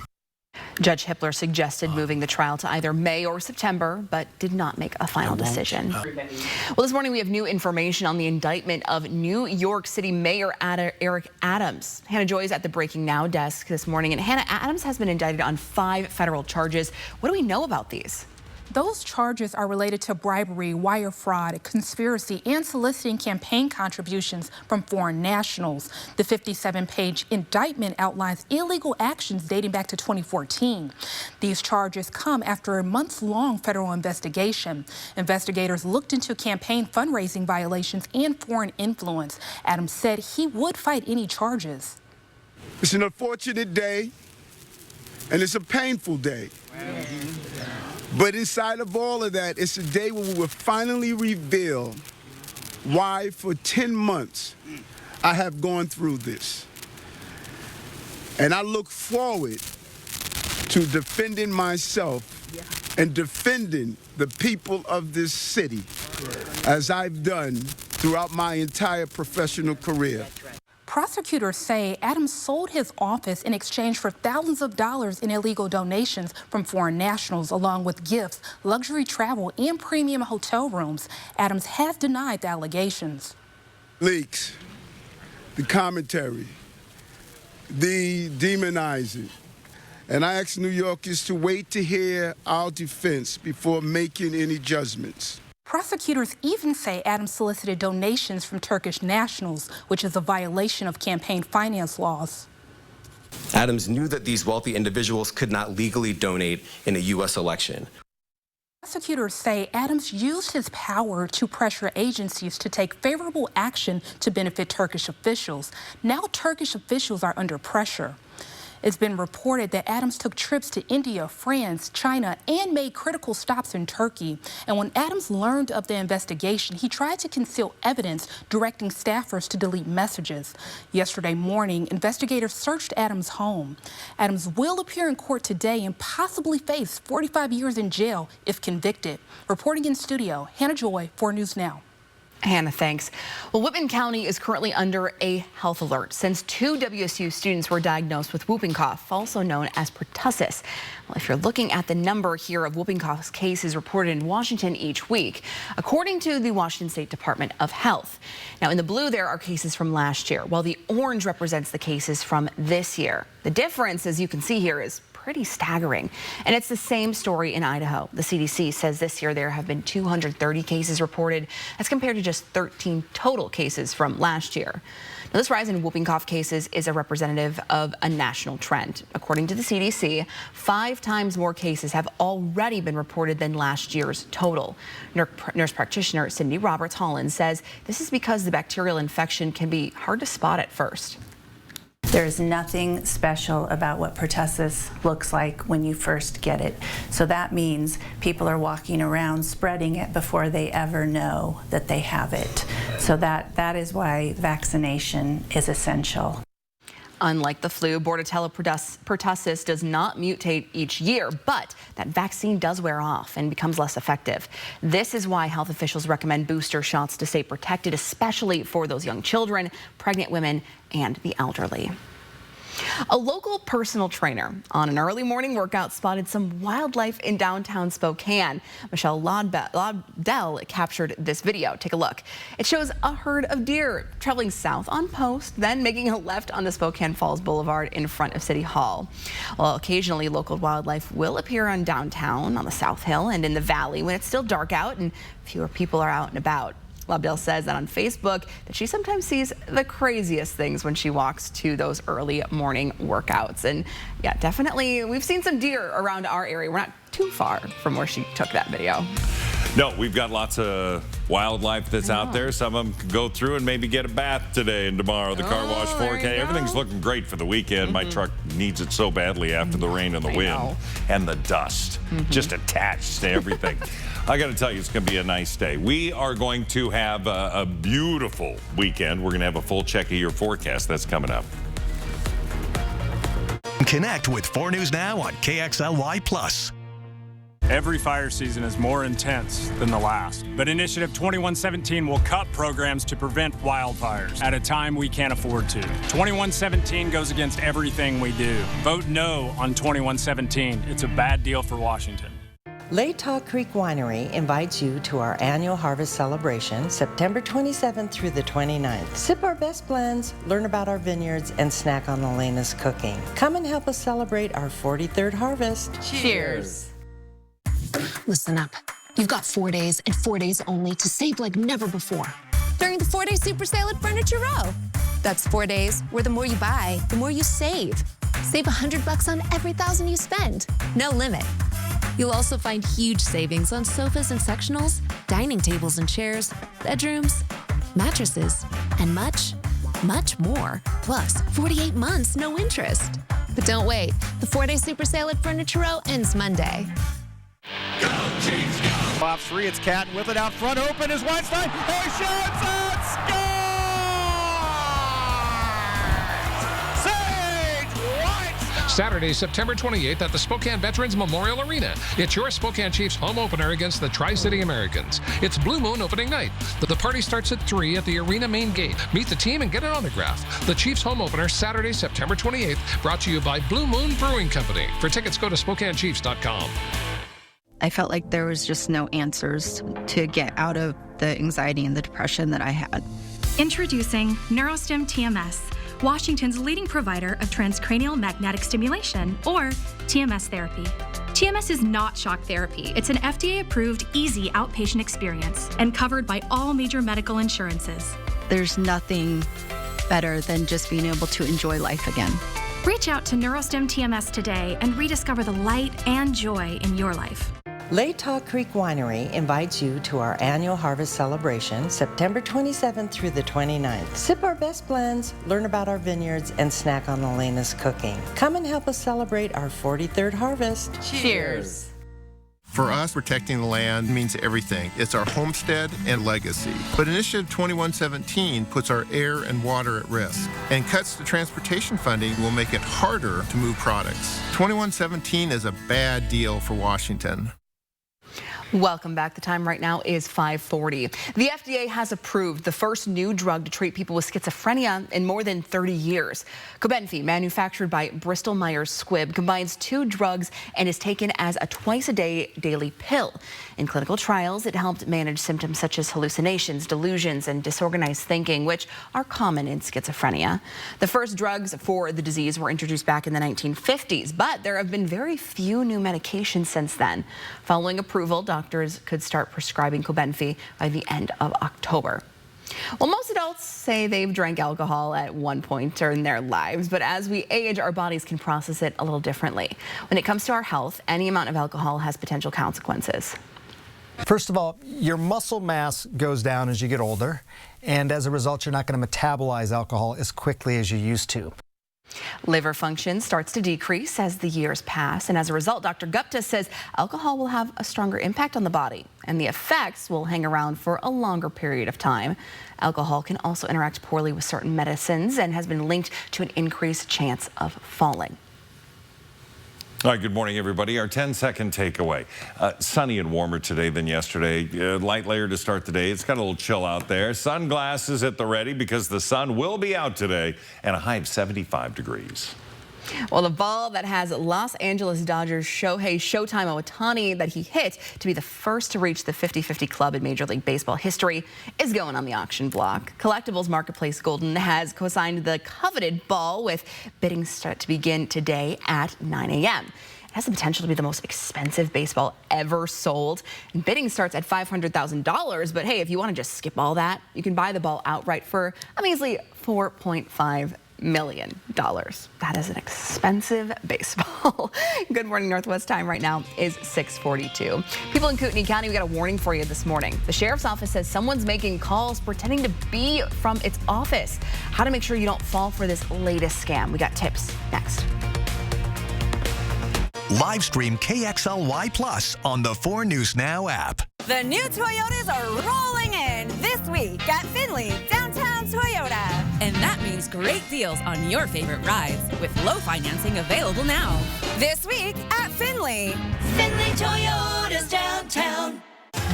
Judge Hippler suggested moving the trial to either May or September, but did not make a final decision. Well, this morning we have new information on the indictment of New York City Mayor Eric Adams. Hannah Joy is at the Breaking Now desk this morning, and Hannah, Adams has been indicted on 5 federal charges. What do we know about these? Those charges are related to bribery, wire fraud, conspiracy, and soliciting campaign contributions from foreign nationals. The 57-page indictment outlines illegal actions dating back to 2014. These charges come after a months-long federal investigation. Investigators looked into campaign fundraising violations and foreign influence. Adams said he would fight any charges. It's an unfortunate day, and it's a painful day. But inside of all of that, it's a day when we will finally reveal why for 10 months I have gone through this. And I look forward to defending myself and defending the people of this city as I've done throughout my entire professional career. Prosecutors say Adams sold his office in exchange for thousands of dollars in illegal donations from foreign nationals, along with gifts, luxury travel, and premium hotel rooms. Adams has denied the allegations. Leaks, the commentary, the demonizing. And I ask New Yorkers to wait to hear our defense before making any judgments. Prosecutors even say Adams solicited donations from Turkish nationals, which is a violation of campaign finance laws. Adams knew that these wealthy individuals could not legally donate in a U.S. election. Prosecutors say Adams used his power to pressure agencies to take favorable action to benefit Turkish officials. Now Turkish officials are under pressure. It's been reported that Adams took trips to India, France, China, and made critical stops in Turkey. And when Adams learned of the investigation, he tried to conceal evidence, directing staffers to delete messages. Yesterday morning, investigators searched Adams' home. Adams will appear in court today and possibly face 45 years in jail if convicted. Reporting in studio, Hannah Joy, 4 News Now. Hannah, thanks. Well, Whitman County is currently under a health alert since 2 WSU students were diagnosed with whooping cough, also known as pertussis. Well, if you're looking at the number here of whooping cough cases reported in Washington each week, according to the Washington State Department of Health. Now, in the blue, there are cases from last year, while the orange represents the cases from this year. The difference, as you can see here, is pretty staggering. And it's the same story in Idaho. The CDC says this year there have been 230 cases reported. That's compared to just 13 total cases from last year. Now, this rise in whooping cough cases is a representative of a national trend. According to the CDC, 5 times more cases have already been reported than last year's total. Nurse practitioner Cindy Roberts-Holland says this is because the bacterial infection can be hard to spot at first. There's nothing special about what pertussis looks like when you first get it. So that means people are walking around spreading it before they ever know that they have it. So that is why vaccination is essential. Unlike the flu, Bordetella pertussis does not mutate each year, but that vaccine does wear off and becomes less effective. This is why health officials recommend booster shots to stay protected, especially for those young children, pregnant women, and the elderly. A local personal trainer on an early morning workout spotted some wildlife in downtown Spokane. Michelle Lobdell captured this video. Take a look. It shows a herd of deer traveling south on Post, then making a left on the Spokane Falls Boulevard in front of City Hall. Well, occasionally local wildlife will appear on downtown, on the South Hill, and in the valley when it's still dark out and fewer people are out and about. Lobdell says that on Facebook that she sometimes sees the craziest things when she walks to those early morning workouts. And yeah, definitely we've seen some deer around our area. We're not too far from where she took that video. No, we've got lots of wildlife that's out there. Some of them can go through and maybe get a bath today and tomorrow. The car wash 4K. Everything's looking great for the weekend. My truck needs it so badly after the rain and the wind and the dust just attached to everything. I got to tell you, it's going to be a nice day. We are going to have a beautiful weekend. We're going to have a full check of your forecast. That's coming up. Connect with 4 News Now on KXLY+. Every fire season is more intense than the last, but Initiative 2117 will cut programs to prevent wildfires at a time we can't afford to. 2117 goes against everything we do. Vote no on 2117. It's a bad deal for Washington. Latah Creek Winery invites you to our annual harvest celebration, September 27th through the 29th. Sip our best blends, learn about our vineyards, and snack on Elena's cooking. Come and help us celebrate our 43rd harvest. Cheers. Listen up. You've got 4 days and 4 days only to save like never before during the 4-day super sale at Furniture Row. That's 4 days where the more you buy, the more you save. Save $100 on every $1,000 you spend. No limit. You'll also find huge savings on sofas and sectionals, dining tables and chairs, bedrooms, mattresses, and much, much more. Plus, 48 months, no interest. But don't wait. The 4-day super sale at Furniture Row ends Monday. Go, Chiefs, go! Off 3, it's Catton with it out front. Open is Weinstein. He shoots and scores! Sage Weinstein! Saturday, September 28th at the Spokane Veterans Memorial Arena. It's your Spokane Chiefs home opener against the Tri-City Americans. It's Blue Moon opening night. The party starts at 3 at the arena main gate. Meet the team and get an autograph. The Chiefs home opener, Saturday, September 28th, brought to you by Blue Moon Brewing Company. For tickets, go to SpokaneChiefs.com. I felt like there was just no answers to get out of the anxiety and the depression that I had. Introducing NeuroStim TMS, Washington's leading provider of transcranial magnetic stimulation, or TMS therapy. TMS is not shock therapy. It's an FDA-approved, easy outpatient experience and covered by all major medical insurances. There's nothing better than just being able to enjoy life again. Reach out to NeuroStim TMS today and rediscover the light and joy in your life. Latah Creek Winery invites you to our annual harvest celebration, September 27th through the 29th. Sip our best blends, learn about our vineyards, and snack on Elena's cooking. Come and help us celebrate our 43rd harvest. Cheers. For us, protecting the land means everything. It's our homestead and legacy. But Initiative 2117 puts our air and water at risk, and cuts to transportation funding will make it harder to move products. 2117 is a bad deal for Washington. Welcome back. The time right now is 5:40. The FDA has approved the first new drug to treat people with schizophrenia in more than 30 years. Cobenfy, manufactured by Bristol Myers Squibb, combines two drugs and is taken as a twice-a-day daily pill. In clinical trials, it helped manage symptoms such as hallucinations, delusions, and disorganized thinking, which are common in schizophrenia. The first drugs for the disease were introduced back in the 1950s, but there have been very few new medications since then. Following approval, doctors could start prescribing Cobenfy by the end of October. Well, most adults say they've drank alcohol at one point in their lives, but as we age, our bodies can process it a little differently. When it comes to our health, any amount of alcohol has potential consequences. First of all, your muscle mass goes down as you get older, and as a result, you're not going to metabolize alcohol as quickly as you used to. Liver function starts to decrease as the years pass, and as a result, Dr. Gupta says alcohol will have a stronger impact on the body, and the effects will hang around for a longer period of time. Alcohol can also interact poorly with certain medicines and has been linked to an increased chance of falling. All right, good morning, everybody. Our 10-second takeaway. Sunny and warmer today than yesterday. Light layer to start the day. It's got a little chill out there. Sunglasses at the ready because the sun will be out today and a high of 75 degrees. Well, the ball that has Los Angeles Dodgers Shohei Showtime Ohtani that he hit to be the first to reach the 50-50 club in Major League Baseball history is going on the auction block. Collectibles Marketplace Golden has co-signed the coveted ball with bidding start to begin today at 9 a.m. It has the potential to be the most expensive baseball ever sold. And bidding starts at $500,000. But hey, if you want to just skip all that, you can buy the ball outright for a measly $4.5 million. That is an expensive baseball. Good morning, Northwest time right now is 6:42. People in Kootenai County, we got a warning for you this morning. The sheriff's office says someone's making calls pretending to be from its office. How to make sure you don't fall for this latest scam. We got tips next. Live stream KXLY Plus on the 4 News Now app. The new Toyotas are rolling in this week at Findlay Downtown Toyota. And that means great deals on your favorite rides with low financing available now. This week at Findlay. Findlay Toyotas downtown.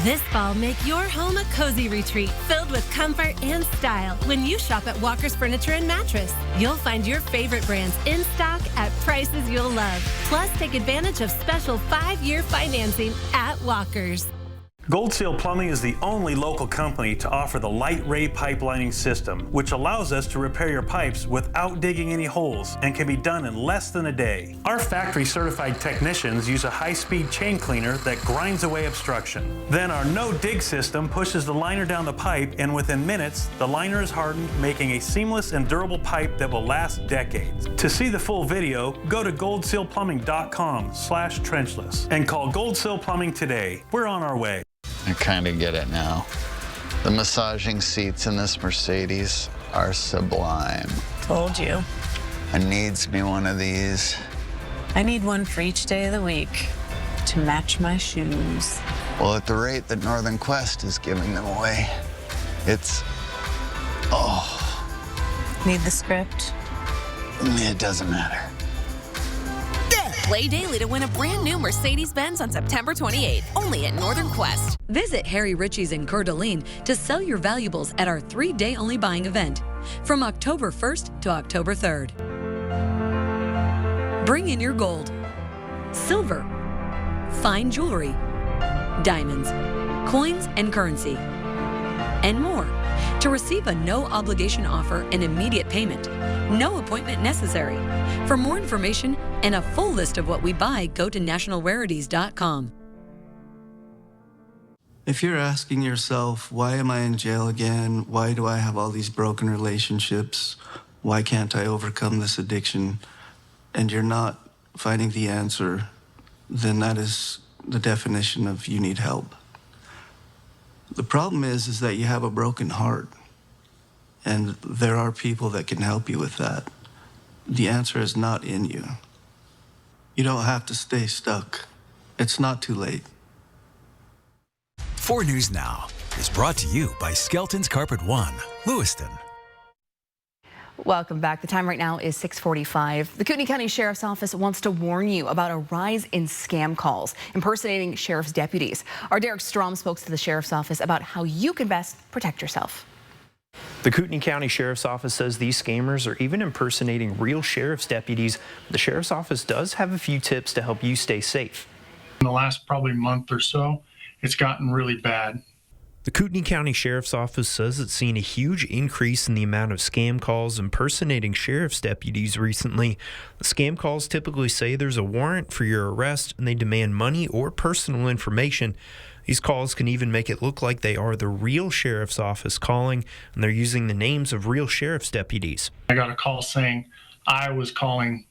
This fall, make your home a cozy retreat filled with comfort and style when you shop at Walker's Furniture and Mattress. You'll find your favorite brands in stock at prices you'll love. Plus, take advantage of special 5-year financing at Walker's. Gold Seal Plumbing is the only local company to offer the Light Ray pipelining system, which allows us to repair your pipes without digging any holes and can be done in less than a day. Our factory certified technicians use a high-speed chain cleaner that grinds away obstruction. Then our no dig system pushes the liner down the pipe, and within minutes, the liner is hardened, making a seamless and durable pipe that will last decades. To see the full video, go to goldsealplumbing.com/trenchless and call Gold Seal Plumbing today. We're on our way. I kind of get it now. The massaging seats in this Mercedes are sublime. Told you. I needs me one of these. I need one for each day of the week to match my shoes. Well, at the rate that Northern Quest is giving them away, it's... oh. Need the script? It doesn't matter. Play daily to win a brand new Mercedes-Benz on September 28th, only at Northern Quest. Visit Harry Ritchie's in Coeur d'Alene to sell your valuables at our 3-day only buying event from October 1st to October 3rd. Bring in your gold, silver, fine jewelry, diamonds, coins and currency, and more to receive a no-obligation offer and immediate payment. No appointment necessary. For more information and a full list of what we buy, go to nationalrarities.com. If you're asking yourself, why am I in jail again? Why do I have all these broken relationships? Why can't I overcome this addiction? And you're not finding the answer, then that is the definition of you need help. The problem is that you have a broken heart, and there are people that can help you with that. The answer is not in you. You don't have to stay stuck. It's not too late. 4 News Now is brought to you by Skelton's Carpet One, Lewiston. Welcome back. The time right now is 6:45. The Kootenai County Sheriff's Office wants to warn you about a rise in scam calls impersonating sheriff's deputies. Our Derek Strom spoke to the Sheriff's Office about how you can best protect yourself. The Kootenai County Sheriff's Office says these scammers are even impersonating real sheriff's deputies. The Sheriff's Office does have a few tips to help you stay safe. In the last probably month or so, it's gotten really bad. The Kootenai County Sheriff's Office says it's seen a huge increase in the amount of scam calls impersonating sheriff's deputies recently. The scam calls typically say there's a warrant for your arrest and they demand money or personal information. These calls can even make it look like they are the real sheriff's office calling, and they're using the names of real sheriff's deputies. I got a call saying I was calling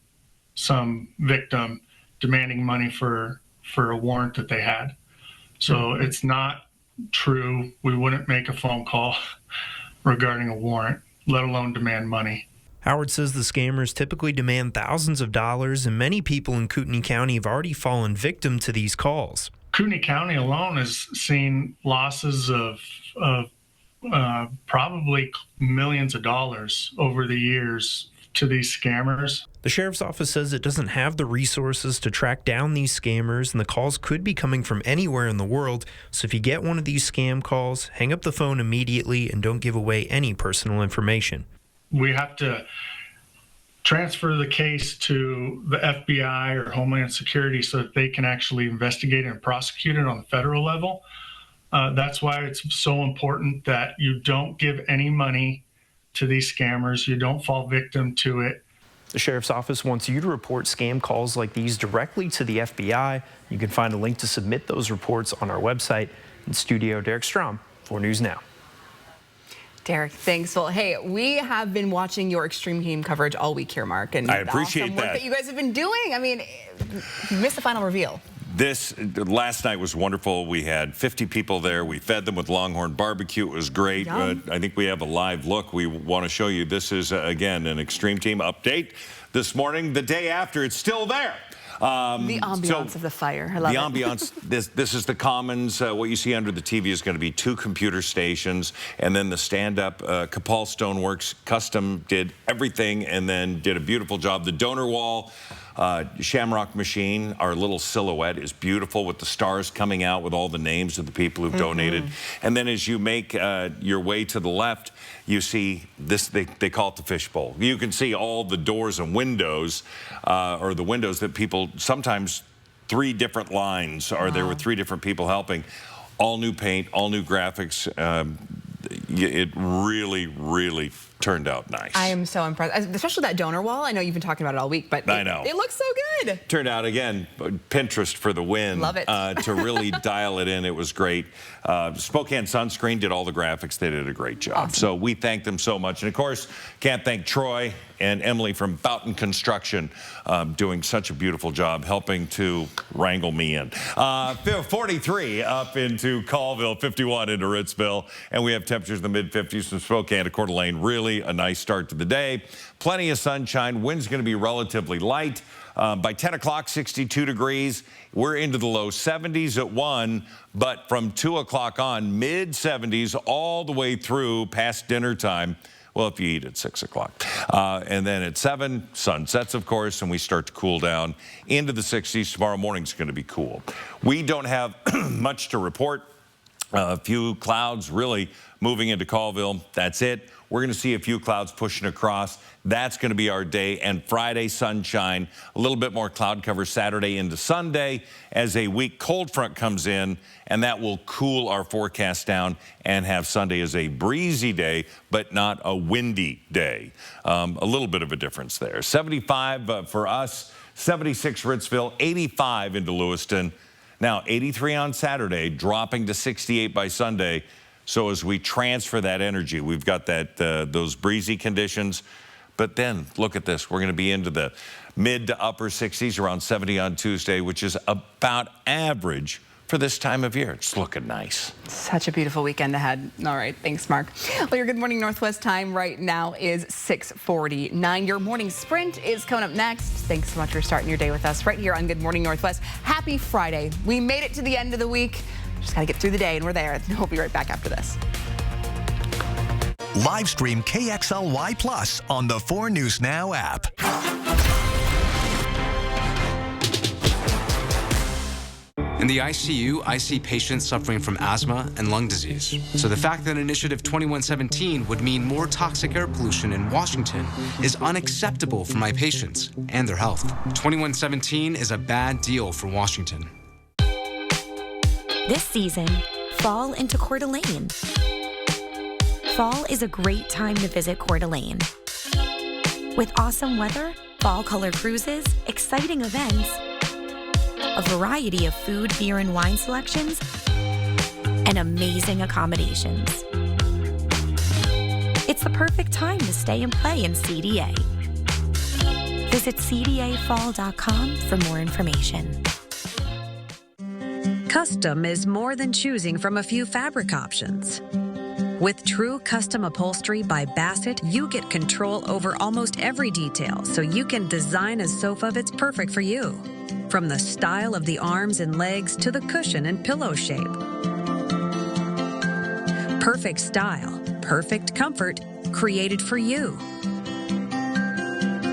some victim demanding money for a warrant that they had. So it's not true. We wouldn't make a phone call regarding a warrant, let alone demand money. Howard says the scammers typically demand thousands of dollars, and many people in Kootenai County have already fallen victim to these calls. Kootenai County alone has seen losses of probably millions of dollars over the years to these scammers. The Sheriff's Office says it doesn't have the resources to track down these scammers, and the calls could be coming from anywhere in the world. So if you get one of these scam calls, hang up the phone immediately and don't give away any personal information. We have to transfer the case to the FBI or Homeland Security so that they can actually investigate and prosecute it on the federal level. That's why it's so important that you don't give any money to these scammers. You don't fall victim to it. The Sheriff's Office wants you to report scam calls like these directly to the FBI. You can find a link to submit those reports on our website. In studio, Derek Strom, 4 News Now. Derek, thanks. Well, hey, we have been watching your Extreme Team coverage all week here, Mark. And I appreciate awesome work that you guys have been doing. I mean, you missed the final reveal. Last night was wonderful. We had 50 people there. We fed them with Longhorn barbecue. It was great. I think we have a live look we want to show you. This is, again, an Extreme Team update this morning. The day after, it's still there. The ambiance of the fire. I love the it. ambiance. This is the Commons. What you see under the TV is going to be 2 computer stations, and then the stand-up. Capal Stoneworks Custom did everything and then did a beautiful job. The donor wall, Shamrock Machine, our little silhouette is beautiful with the stars coming out with all the names of the people who've donated. And then as you make your way to the left, you see this, they call it the fishbowl. You can see all the doors and windows, or the windows that people, sometimes 3 different lines are there with 3 different people helping. All new paint, all new graphics. It really, really turned out nice. I am so impressed, especially that donor wall. I know you've been talking about it all week, but I know. It looks so good. Turned out, again, Pinterest for the win. Love it. To really dial it in, it was great. Spokane Sunscreen did all the graphics. They did a great job. Awesome. So we thank them so much. And, of course, can't thank Troy and Emily from Boughton Construction doing such a beautiful job helping to wrangle me in. 43 up into Colville, 51 into Ritzville, and we have temperatures in the mid-50s from Spokane to Coeur d'Alene. Really a nice start to the day. Plenty of sunshine. Wind's going to be relatively light. By 10 o'clock, 62 degrees. We're into the low 70s at 1, but from 2 o'clock on, mid-70s all the way through past dinner time. Well, if you eat at 6 o'clock. And then at 7, sun sets, of course, and we start to cool down into the 60s. Tomorrow morning's going to be cool. We don't have much to report. A few clouds really moving into Colville. That's it. We're going to see a few clouds pushing across. That's going to be our day. And Friday, sunshine. A little bit more cloud cover Saturday into Sunday as a weak cold front comes in, and that will cool our forecast down and have Sunday as a breezy day, but not a windy day. A little bit of a difference there. 75 for us, 76 Ritzville, 85 into Lewiston. Now, 83 on Saturday, dropping to 68 by Sunday. So as we transfer that energy, we've got that those breezy conditions. But then look at this. We're going to be into the mid to upper 60s, around 70 on Tuesday, which is about average for this time of year. It's looking nice. Such a beautiful weekend ahead. All right. Thanks, Mark. Well, your Good Morning Northwest time right now is 6:49. Your morning sprint is coming up next. Thanks so much for starting your day with us right here on Good Morning Northwest. Happy Friday. We made it to the end of the week. Just got to get through the day, and we're there. We'll be right back after this. Live stream KXLY Plus on the 4 News Now app. In the ICU, I see patients suffering from asthma and lung disease. So the fact that Initiative 2117 would mean more toxic air pollution in Washington is unacceptable for my patients and their health. 2117 is a bad deal for Washington. This season, fall into Coeur d'Alene. Fall is a great time to visit Coeur d'Alene. With awesome weather, fall color cruises, exciting events, a variety of food, beer, and wine selections, and amazing accommodations. It's the perfect time to stay and play in CDA. Visit cdafall.com for more information. Custom is more than choosing from a few fabric options. With True Custom Upholstery by Bassett, you get control over almost every detail, so you can design a sofa that's perfect for you. From the style of the arms and legs to the cushion and pillow shape. Perfect style, perfect comfort, created for you.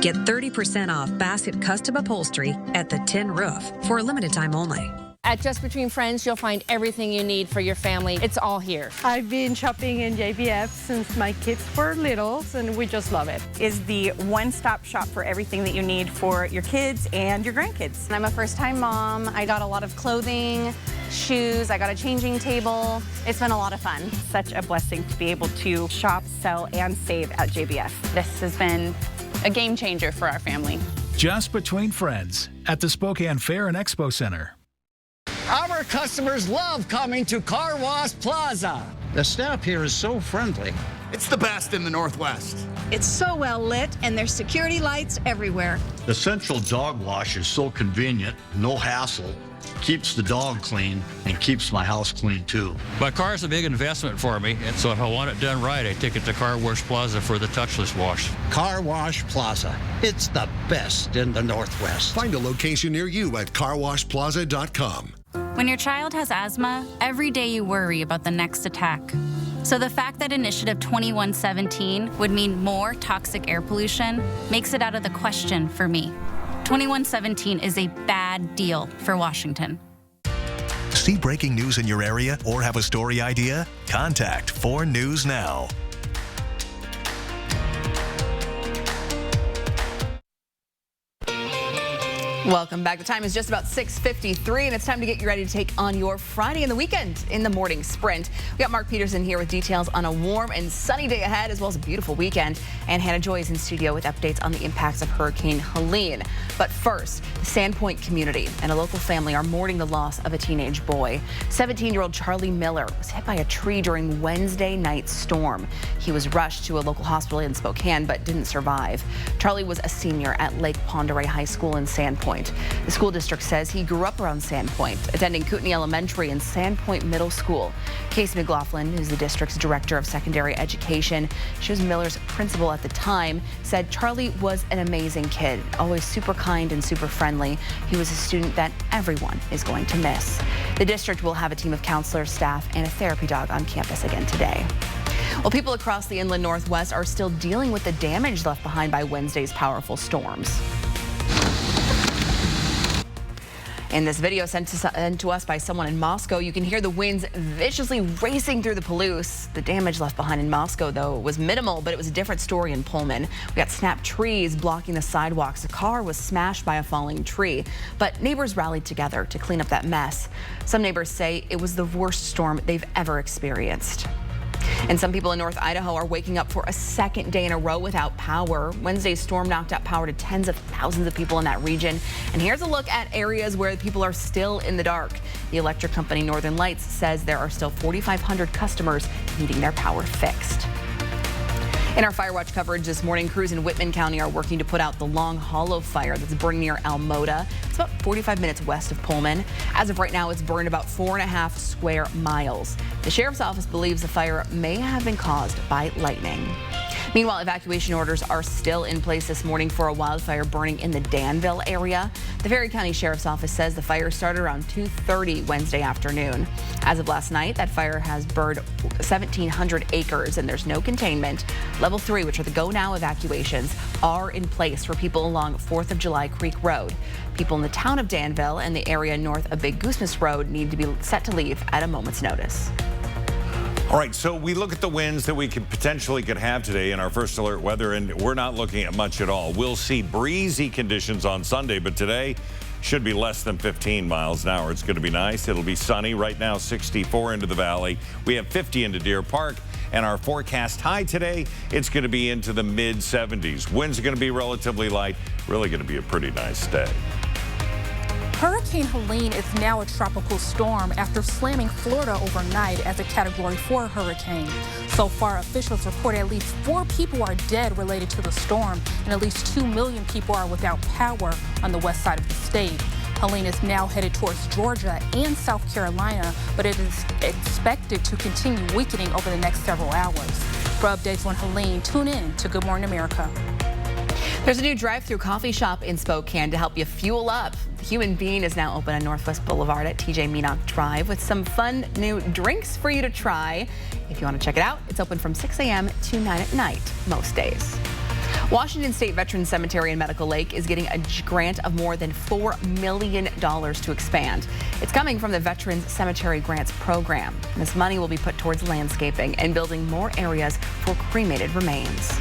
Get 30% off Bassett Custom Upholstery at the Tin Roof for a limited time only. At Just Between Friends, you'll find everything you need for your family. It's all here. I've been shopping in JBF since my kids were little, and we just love it. Is the one-stop shop for everything that you need for your kids and your grandkids. I'm a first-time mom. I got a lot of clothing, shoes, I got a changing table. It's been a lot of fun. Such a blessing to be able to shop, sell, and save at JBF. This has been a game changer for our family. Just Between Friends at the Spokane Fair and Expo Center. Our customers love coming to Car Wash Plaza. The staff here is so friendly. It's the best in the Northwest. It's so well lit, and there's security lights everywhere. The central dog wash is so convenient, no hassle, keeps the dog clean, and keeps my house clean too. My car is a big investment for me, and so if I want it done right, I take it to Car Wash Plaza for the touchless wash. Car Wash Plaza. It's the best in the Northwest. Find a location near you at carwashplaza.com. When your child has asthma, every day you worry about the next attack. So the fact that Initiative 2117 would mean more toxic air pollution makes it out of the question for me. 2117 is a bad deal for Washington. See breaking news in your area or have a story idea? Contact 4 News Now. Welcome back. The time is just about 6:53, and it's time to get you ready to take on your Friday and the weekend in the morning sprint. We got Mark Peterson here with details on a warm and sunny day ahead, as well as a beautiful weekend. And Hannah Joy is in studio with updates on the impacts of Hurricane Helene. But first, the Sandpoint community and a local family are mourning the loss of a teenage boy. 17-year-old Charlie Miller was hit by a tree during Wednesday night's storm. He was rushed to a local hospital in Spokane, but didn't survive. Charlie was a senior at Lake Pend Oreille High School in Sandpoint. The school district says he grew up around Sandpoint, attending Kootenai Elementary and Sandpoint Middle School. Casey McLaughlin, who's the district's director of secondary education, she was Miller's principal at the time, said Charlie was an amazing kid, always super kind and super friendly. He was a student that everyone is going to miss. The district will have a team of counselors, staff, and a therapy dog on campus again today. Well, people across the inland Northwest are still dealing with the damage left behind by Wednesday's powerful storms. In this video sent to us by someone in Moscow, you can hear the winds viciously racing through the Palouse. The damage left behind in Moscow, though, was minimal, but it was a different story in Pullman. We got snapped trees blocking the sidewalks. A car was smashed by a falling tree, but neighbors rallied together to clean up that mess. Some neighbors say it was the worst storm they've ever experienced. And some people in North Idaho are waking up for a second day in a row without power. Wednesday's storm knocked out power to tens of thousands of people in that region. And here's a look at areas where people are still in the dark. The electric company Northern Lights says there are still 4,500 customers needing their power fixed. In our fire watch coverage this morning, crews in Whitman County are working to put out the Long Hollow fire that's burning near Almota. It's about 45 minutes west of Pullman. As of right now, it's burned about 4.5 square miles. The sheriff's office believes the fire may have been caused by lightning. Meanwhile, evacuation orders are still in place this morning for a wildfire burning in the Danville area. The Perry County Sheriff's Office says the fire started around 2:30 Wednesday afternoon. As of last night, that fire has burned 1,700 acres and there's no containment. Level 3, which are the Go Now evacuations, are in place for people along 4th of July Creek Road. People in the town of Danville and the area north of Big Goosemas Road need to be set to leave at a moment's notice. All right, so we look at the winds that we could have today in our first alert weather, and we're not looking at much at all. We'll see breezy conditions on Sunday, but today should be less than 15 miles an hour. It's going to be nice. It'll be sunny. Right now, 64 into the valley. We have 50 into Deer Park, and our forecast high today, it's going to be into the mid-70s. Winds are going to be relatively light. Really going to be a pretty nice day. Hurricane Helene is now a tropical storm after slamming Florida overnight as a Category 4 hurricane. So far, officials report at least 4 people are dead related to the storm, and at least 2 million people are without power on the west side of the state. Helene is now headed towards Georgia and South Carolina, but it is expected to continue weakening over the next several hours. For updates on Helene, tune in to Good Morning America. There's a new drive-through coffee shop in Spokane to help you fuel up. The Human Bean is now open on Northwest Boulevard at TJ Meanock Drive with some fun new drinks for you to try. If you want to check it out, it's open from 6 a.m. to 9 at night most days. Washington State Veterans Cemetery in Medical Lake is getting a grant of more than $4 million to expand. It's coming from the Veterans Cemetery Grants Program. This money will be put towards landscaping and building more areas for cremated remains.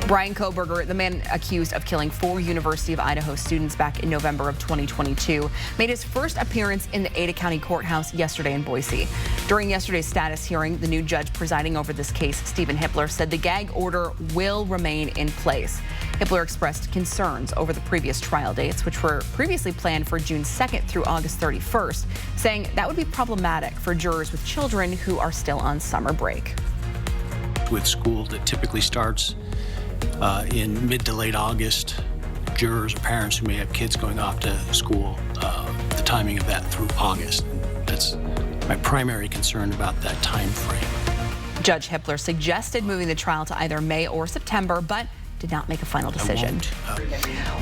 Brian Kohberger, the man accused of killing 4 University of Idaho students back in November of 2022, made his first appearance in the Ada County Courthouse yesterday in Boise. During yesterday's status hearing, the new judge presiding over this case, Stephen Hippler, said the gag order will remain in place. Hippler expressed concerns over the previous trial dates, which were previously planned for June 2nd through August 31st, saying that would be problematic for jurors with children who are still on summer break. With school that typically starts in mid to late August, jurors or parents who may have kids going off to school, the timing of that through August. That's my primary concern about that time frame. Judge Hippler suggested moving the trial to either May or September, but did not make a final decision.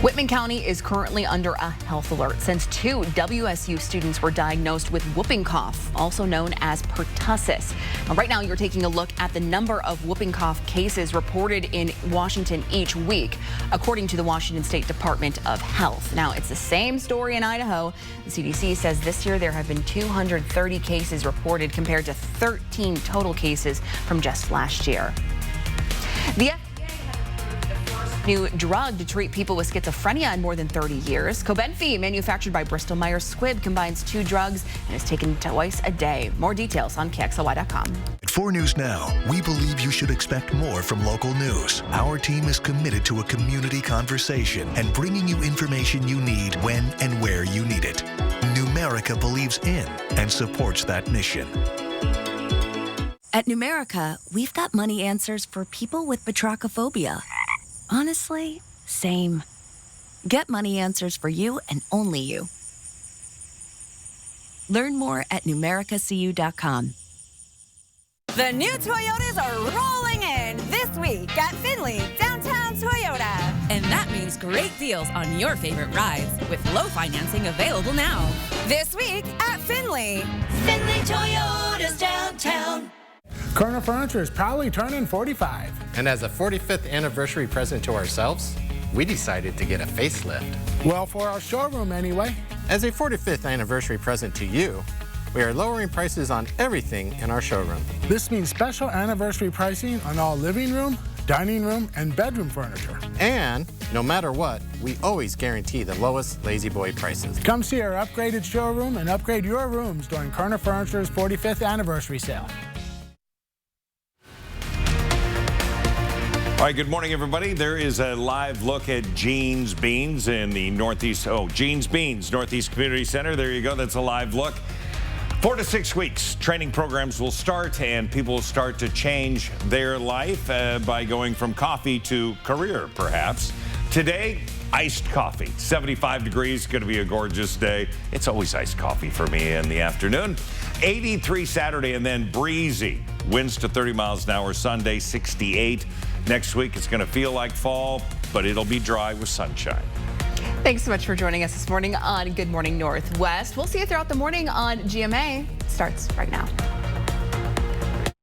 Whitman County is currently under a health alert since 2 WSU students were diagnosed with whooping cough, also known as pertussis. Now, right now, you're taking a look at the number of whooping cough cases reported in Washington each week, according to the Washington State Department of Health. Now, it's the same story in Idaho. The CDC says this year there have been 230 cases reported compared to 13 total cases from just last year. The new drug to treat people with schizophrenia in more than 30 years. Cobenfy, manufactured by Bristol Myers Squibb, combines 2 drugs and is taken twice a day. More details on KXLY.com. At 4 News Now, we believe you should expect more from local news. Our team is committed to a community conversation and bringing you information you need when and where you need it. Numerica believes in and supports that mission. At Numerica, we've got money answers for people with batrachophobia. Honestly, same. Get money answers for you and only you. Learn more at numericacu.com. The new Toyotas are rolling in this week at Findlay Downtown Toyota. And that means great deals on your favorite rides with low financing available now. This week at Findlay. Findlay Toyota's downtown. Kerner Furniture is proudly turning 45. And as a 45th anniversary present to ourselves, we decided to get a facelift. Well, for our showroom anyway. As a 45th anniversary present to you, we are lowering prices on everything in our showroom. This means special anniversary pricing on all living room, dining room, and bedroom furniture. And no matter what, we always guarantee the lowest Lazy Boy prices. Come see our upgraded showroom and upgrade your rooms during Kerner Furniture's 45th anniversary sale. All right, good morning, everybody. There is a live look at Jeans Beans in the Northeast. Oh, Jeans Beans, Northeast Community Center. There you go. That's a live look. 4 to 6 weeks, training programs will start, and people will start to change their life by going from coffee to career, perhaps. Today, iced coffee. 75 degrees, going to be a gorgeous day. It's always iced coffee for me in the afternoon. 83 Saturday, and then breezy. Winds to 30 miles an hour Sunday, 68. Next week, it's going to feel like fall, but it'll be dry with sunshine. Thanks so much for joining us this morning on Good Morning Northwest. We'll see you throughout the morning on GMA. Starts right now.